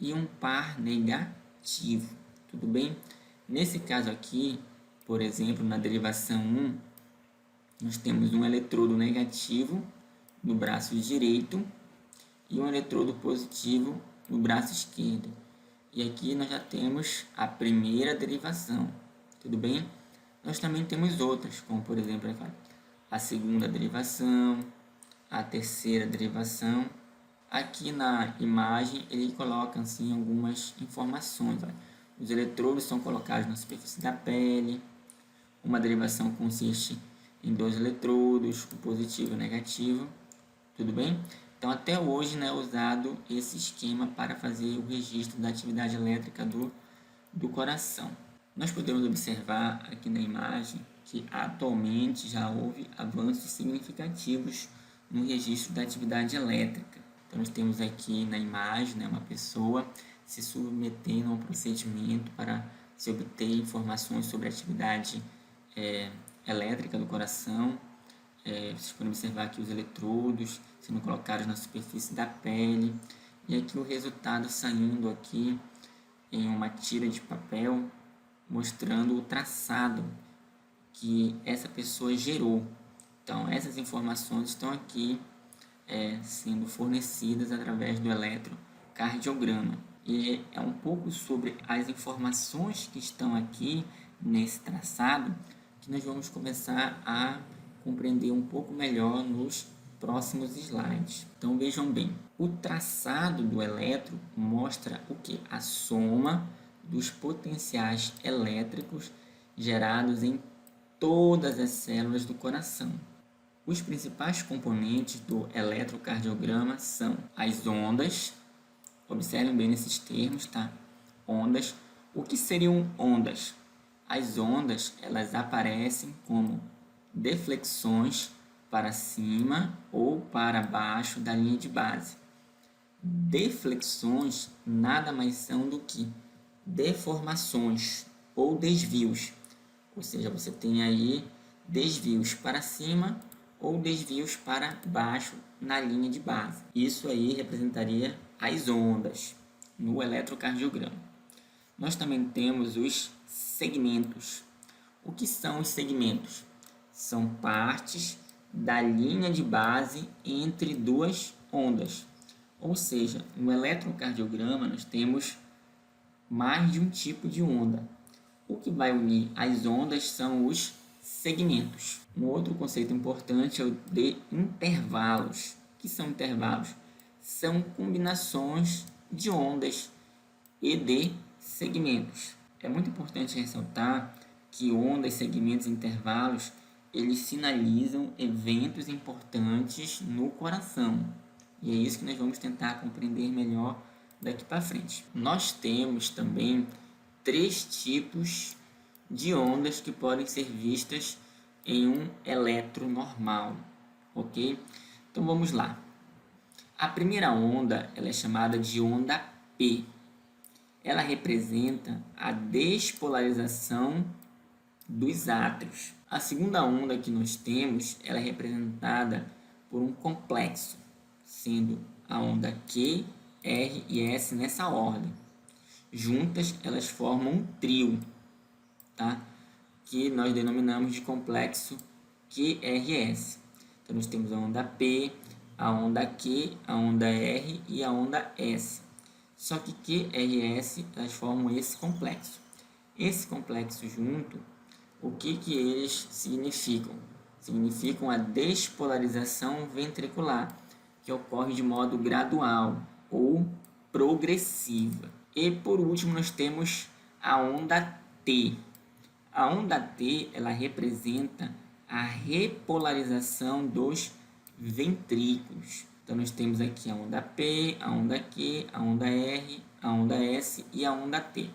e um par negativo. Tudo bem? Nesse caso aqui, por exemplo, na derivação 1, nós temos um eletrodo negativo no braço direito e um eletrodo positivo no braço esquerdo. E aqui nós já temos a primeira derivação, tudo bem? Nós também temos outras, como por exemplo a segunda derivação, a terceira derivação. Aqui na imagem ele coloca assim algumas informações. Olha. Os eletrodos são colocados na superfície da pele. Uma derivação consiste em 2 eletrodos, o positivo e o negativo, tudo bem? Então, até hoje é usado esse esquema para fazer o registro da atividade elétrica do coração. Nós podemos observar aqui na imagem que atualmente já houve avanços significativos no registro da atividade elétrica. Então, nós temos aqui na imagem uma pessoa se submetendo a um procedimento para se obter informações sobre a atividade elétrica do coração. Vocês podem observar aqui os eletrodos sendo colocados na superfície da pele e aqui o resultado saindo aqui em uma tira de papel mostrando o traçado que essa pessoa gerou. Então essas informações estão aqui sendo fornecidas através do eletrocardiograma e é um pouco sobre as informações que estão aqui nesse traçado que nós vamos começar a compreender um pouco melhor nos próximos slides. Então vejam bem, o traçado do eletro mostra o que? A soma dos potenciais elétricos gerados em todas as células do coração. Os principais componentes do eletrocardiograma são as ondas. Observem bem nesses termos, tá? Ondas. O que seriam ondas? As ondas, elas aparecem como deflexões para cima ou para baixo da linha de base. Deflexões nada mais são do que deformações ou desvios. Ou seja, você tem aí desvios para cima ou desvios para baixo na linha de base. Isso aí representaria as ondas no eletrocardiograma. Nós também temos os segmentos. O que são os segmentos? São partes da linha de base entre duas ondas. Ou seja, no eletrocardiograma nós temos mais de um tipo de onda. O que vai unir as ondas são os segmentos. Um outro conceito importante é o de intervalos. O que são intervalos? São combinações de ondas e de segmentos. É muito importante ressaltar que ondas, segmentos e intervalos, eles sinalizam eventos importantes no coração. E é isso que nós vamos tentar compreender melhor daqui para frente. Nós temos também 3 tipos de ondas que podem ser vistas em um eletro normal, ok? Então vamos lá. A primeira onda, ela é chamada de onda P. Ela representa a despolarização dos átrios. A segunda onda que nós temos, ela é representada por um complexo, sendo a onda Q, R e S nessa ordem. Juntas, elas formam um trio, tá? Que nós denominamos de complexo QRS. Então, nós temos a onda P, a onda Q, a onda R e a onda S. Só que QRS, elas formam esse complexo. Esse complexo junto, o que eles significam? Significam a despolarização ventricular, que ocorre de modo gradual ou progressiva. E por último, nós temos a onda T. A onda T, ela representa a repolarização dos ventrículos. Então, nós temos aqui a onda P, a onda Q, a onda R, a onda S e a onda T.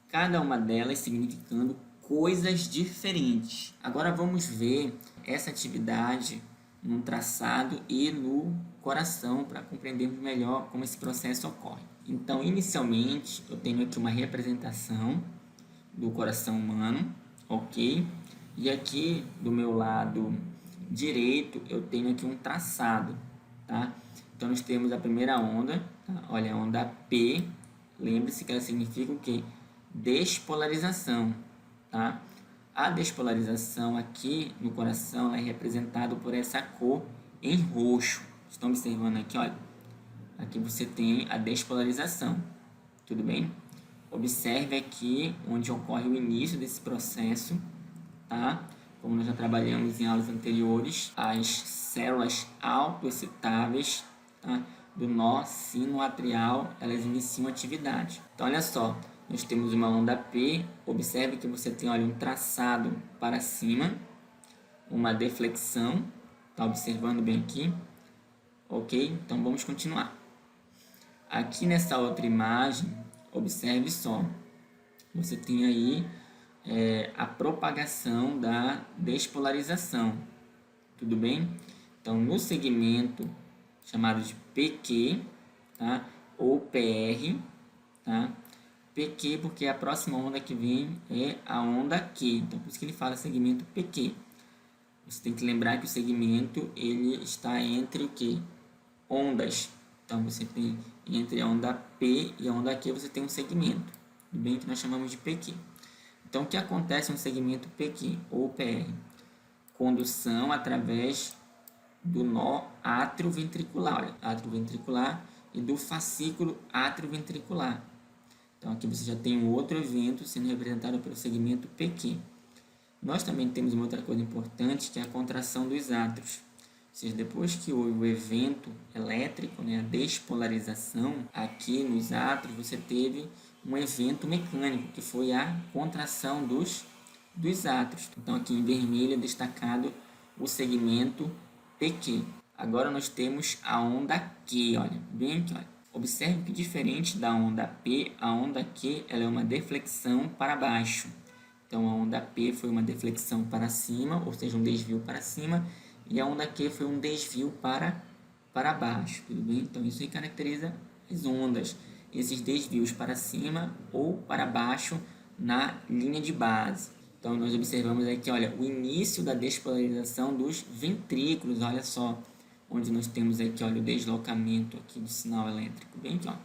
Cada uma delas significando coisas diferentes. Agora vamos ver essa atividade no traçado e no coração para compreendermos melhor como esse processo ocorre. Então, inicialmente, eu tenho aqui uma representação do coração humano, ok? E aqui do meu lado direito eu tenho aqui um traçado, tá? Então nós temos a primeira onda, tá? Olha, a onda P, lembre-se que ela significa o quê? Despolarização, tá? A despolarização aqui no coração é representada por essa cor em roxo. Estão observando aqui, olha. Aqui você tem a despolarização, tudo bem? Observe aqui onde ocorre o início desse processo, tá? Como nós já trabalhamos em aulas anteriores, as células autoexcitáveis, tá? Do nó sinoatrial, elas iniciam atividade. Então, olha só, nós temos uma onda P, observe que você tem, olha, um traçado para cima, uma deflexão, tá observando bem aqui? Ok? Então, vamos continuar. Aqui nessa outra imagem, observe só, você tem aí a propagação da despolarização, tudo bem? Então, no segmento chamado de PQ, tá? Ou PR, tá? PQ porque a próxima onda que vem é a onda Q, então por isso que ele fala segmento PQ. Você tem que lembrar que o segmento ele está entre o que? Ondas. Então, você tem entre a onda P e a onda Q, você tem um segmento, tudo bem? Que nós chamamos de PQ. Então, o que acontece no segmento PQ ou PR? Condução através do nó atrioventricular, atrioventricular e do fascículo atrioventricular. Então, aqui você já tem um outro evento sendo representado pelo segmento PQ. Nós também temos uma outra coisa importante, que é a contração dos átrios. Ou seja, depois que houve o evento elétrico, né, a despolarização, aqui nos átrios você teve um evento mecânico, que foi a contração dos átrios. Então, aqui em vermelho é destacado o segmento PQ. Agora nós temos a onda Q, olha, bem aqui, olha. Observe que diferente da onda P, a onda Q ela é uma deflexão para baixo. Então a onda P foi uma deflexão para cima, ou seja, um desvio para cima, e a onda Q foi um desvio para baixo, tudo bem? Então isso aí caracteriza as ondas, esses desvios para cima ou para baixo na linha de base. Então nós observamos aqui, olha, o início da despolarização dos ventrículos, olha só, onde nós temos aqui, olha, o deslocamento aqui do sinal elétrico, bem aqui, ó,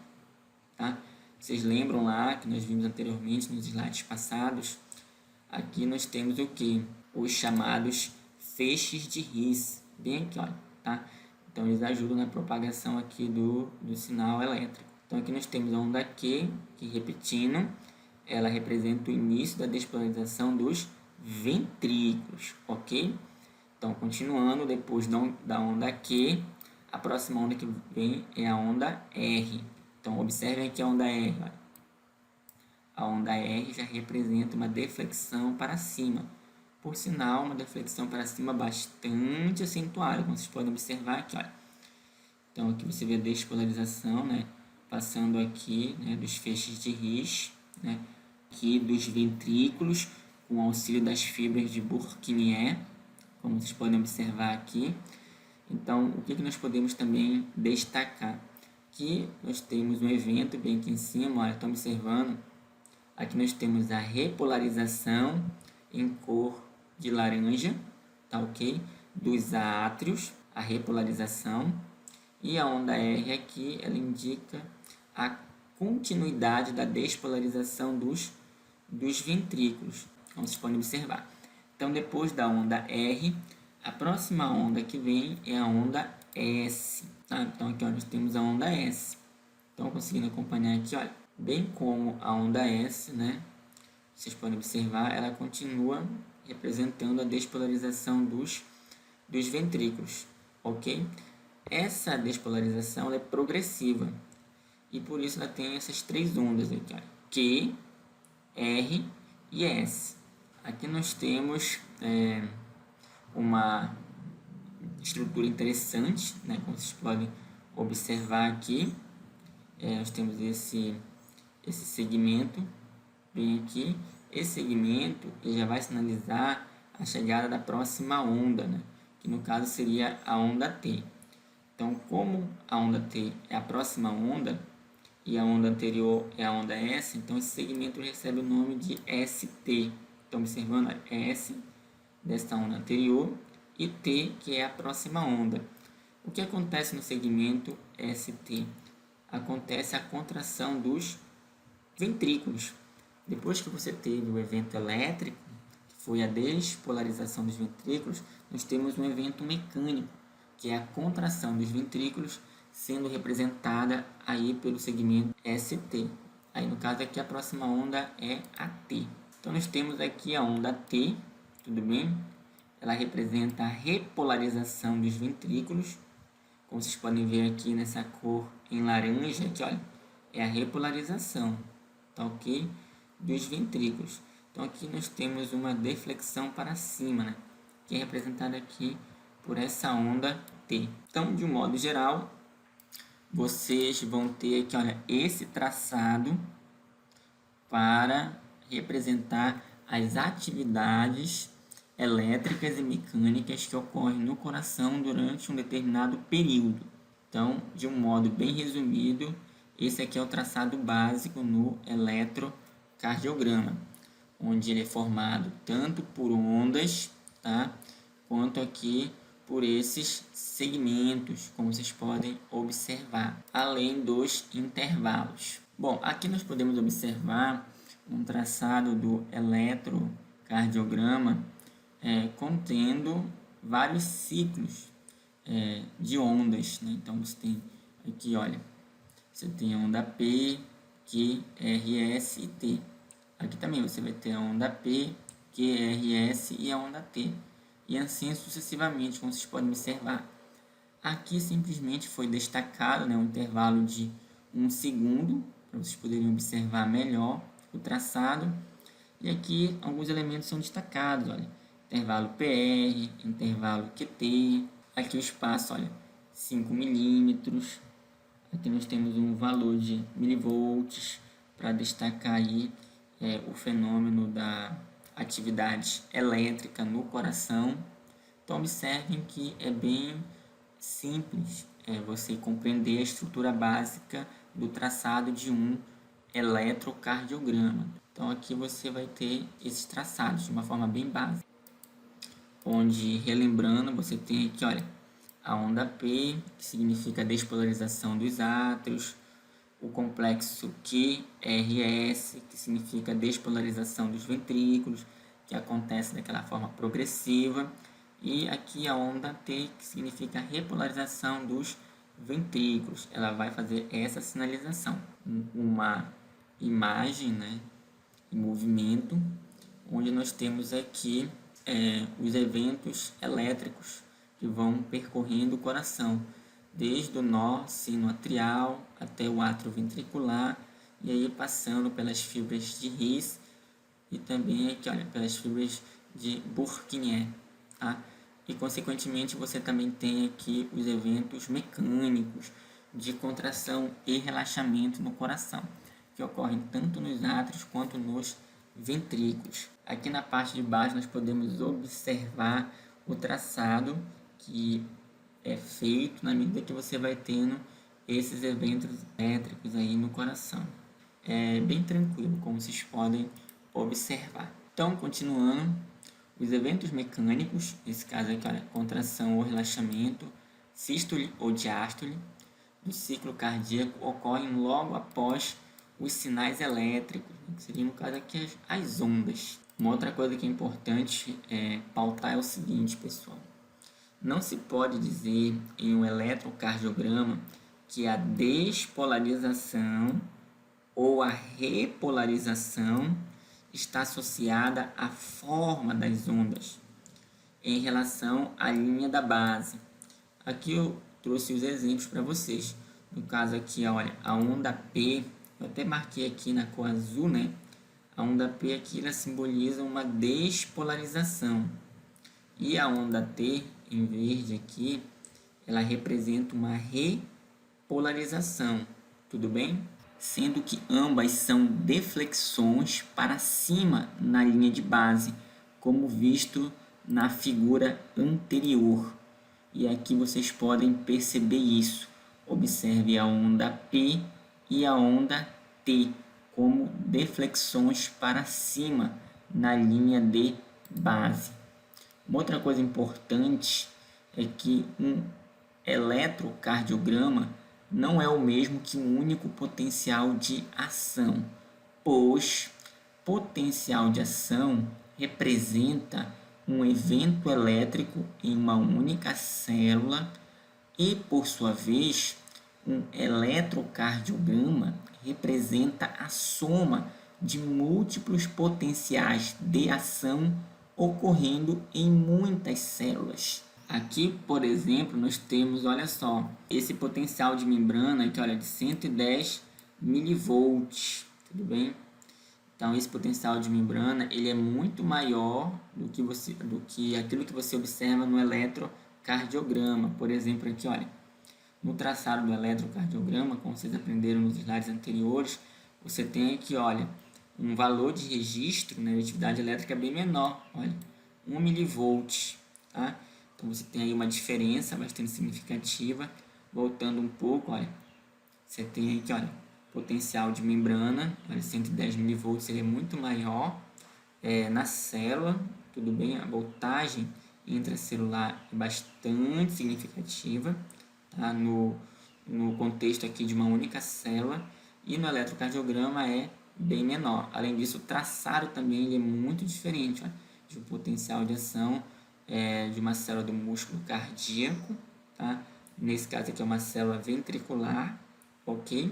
tá? Vocês lembram lá que nós vimos anteriormente nos slides passados? Aqui nós temos o que? Os chamados feixes de His, bem aqui, olha, tá? Então eles ajudam na propagação aqui do sinal elétrico. Então aqui nós temos a onda Q, que repetindo, ela representa o início da despolarização dos ventrículos, ok? Então, continuando, depois da onda Q, a próxima onda que vem é a onda R. Então, observem aqui a onda R. Olha. A onda R já representa uma deflexão para cima. Por sinal, uma deflexão para cima bastante acentuada, como vocês podem observar aqui. Olha. Então, aqui você vê a despolarização, né? Passando aqui, né, dos feixes de His, né? Aqui dos ventrículos, com o auxílio das fibras de Burkinier, como vocês podem observar aqui. Então, o que nós podemos também destacar? Aqui nós temos um evento bem aqui em cima, olha, estão observando? Aqui nós temos a repolarização em cor de laranja, tá ok? Dos átrios, a repolarização. E a onda R aqui, ela indica a continuidade da despolarização dos ventrículos, como vocês podem observar. Então, depois da onda R, a próxima onda que vem é a onda S. Tá? Então, aqui ó, nós temos a onda S. Então, conseguindo acompanhar aqui, olha, bem como a onda S, né? Vocês podem observar, ela continua representando a despolarização dos ventrículos, ok? Essa despolarização ela é progressiva e por isso ela tem essas três ondas aqui, olha, Q, R e S. Aqui nós temos uma estrutura interessante, né? Como vocês podem observar aqui, nós temos esse segmento bem aqui. Esse segmento ele já vai sinalizar a chegada da próxima onda, né? Que no caso seria a onda T. Então, como a onda T é a próxima onda e a onda anterior é a onda S, então esse segmento recebe o nome de ST. Então, observando a S desta onda anterior e T, que é a próxima onda. O que acontece no segmento ST? Acontece a contração dos ventrículos. Depois que você teve o evento elétrico, que foi a despolarização dos ventrículos, nós temos um evento mecânico, que é a contração dos ventrículos, sendo representada aí pelo segmento ST. Aí no caso aqui a próxima onda é a T. Então nós temos aqui a onda T, tudo bem? Ela representa a repolarização dos ventrículos. Como vocês podem ver aqui nessa cor em laranja, aqui, olha, é a repolarização, tá ok? Dos ventrículos. Então aqui nós temos uma deflexão para cima, né? Que é representada aqui por essa onda T. Então, de um modo geral, vocês vão ter aqui, olha, esse traçado para representar as atividades elétricas e mecânicas que ocorrem no coração durante um determinado período. Então, de um modo bem resumido, esse aqui é o traçado básico no eletrocardiograma, onde ele é formado tanto por ondas, tá, quanto aqui por esses segmentos, como vocês podem observar, além dos intervalos. Bom, aqui nós podemos observar um traçado do eletrocardiograma contendo vários ciclos de ondas, né? Então você tem aqui, olha, você tem a onda P, Q, R, S e T. Aqui também você vai ter a onda P, Q, R, S e a onda T. E assim sucessivamente, como vocês podem observar. Aqui simplesmente foi destacado, né, um intervalo de 1 segundo, para vocês poderem observar melhor o traçado. E aqui alguns elementos são destacados, olha, intervalo PR, intervalo QT, Aqui o espaço, olha, 5 milímetros. Aqui nós temos um valor de milivolts para destacar aí o fenômeno da atividade elétrica no coração. Então observem que é bem simples você compreender a estrutura básica do traçado de um eletrocardiograma. Então aqui você vai ter esses traçados de uma forma bem básica, onde, relembrando, você tem aqui, olha, a onda P, que significa despolarização dos átrios, o complexo QRS, que significa despolarização dos ventrículos, que acontece daquela forma progressiva, e aqui a onda T, que significa repolarização dos ventrículos. Ela vai fazer essa sinalização. Uma imagem, né, em movimento, onde nós temos aqui os eventos elétricos que vão percorrendo o coração, desde o nó sino atrial até o átrio ventricular, e aí passando pelas fibras de His e também aqui, olha, pelas fibras de Purkinje, tá? E consequentemente você também tem aqui os eventos mecânicos de contração e relaxamento no coração, que ocorrem tanto nos átrios quanto nos ventrículos. Aqui na parte de baixo nós podemos observar o traçado que é feito na medida que você vai tendo esses eventos elétricos aí no coração. É bem tranquilo, como vocês podem observar. Então, continuando, os eventos mecânicos, nesse caso aqui, olha, contração ou relaxamento, sístole ou diástole do ciclo cardíaco ocorrem logo após os sinais elétricos, que seriam, no caso aqui, as ondas. Uma outra coisa que é importante pautar é o seguinte, pessoal. Não se pode dizer em um eletrocardiograma que a despolarização ou a repolarização está associada à forma das ondas em relação à linha da base. Aqui eu trouxe os exemplos para vocês. No caso aqui, olha, a onda P, eu até marquei aqui na cor azul, né? A onda P aqui ela simboliza uma despolarização. E a onda T, em verde aqui, ela representa uma repolarização. Tudo bem? Sendo que ambas são deflexões para cima na linha de base, como visto na figura anterior. E aqui vocês podem perceber isso. Observe a onda P e a onda T como deflexões para cima na linha de base. Uma outra coisa importante é que um eletrocardiograma não é o mesmo que um único potencial de ação, pois potencial de ação representa um evento elétrico em uma única célula e, por sua vez, um eletrocardiograma representa a soma de múltiplos potenciais de ação ocorrendo em muitas células. Aqui, por exemplo, nós temos, olha só, esse potencial de membrana aqui, olha, de 110 milivolts, tudo bem? Então, esse potencial de membrana, ele é muito maior do que aquilo que você observa no eletrocardiograma. Por exemplo, aqui, olha, no traçado do eletrocardiograma, como vocês aprenderam nos slides anteriores, você tem aqui, olha, um valor de registro, né, de atividade elétrica bem menor, olha, 1 milivolt, tá? Então, você tem aí uma diferença bastante significativa. Voltando um pouco, olha, você tem aqui, olha, potencial de membrana, olha, 110 milivolts, ele é muito maior na célula, tudo bem? A voltagem intracelular é bastante significativa, tá? No contexto aqui de uma única célula, e no eletrocardiograma é bem menor. Além disso, o traçado também ele é muito diferente, ó, de um potencial de ação de uma célula do músculo cardíaco, tá? Nesse caso aqui é uma célula ventricular, ok?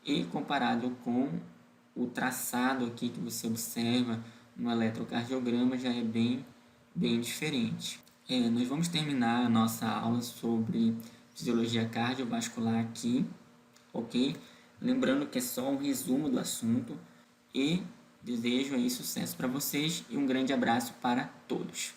E comparado com o traçado aqui que você observa no eletrocardiograma já é bem diferente. Nós vamos terminar a nossa aula sobre fisiologia cardiovascular aqui, ok? Lembrando que é só um resumo do assunto e desejo aí sucesso para vocês e um grande abraço para todos.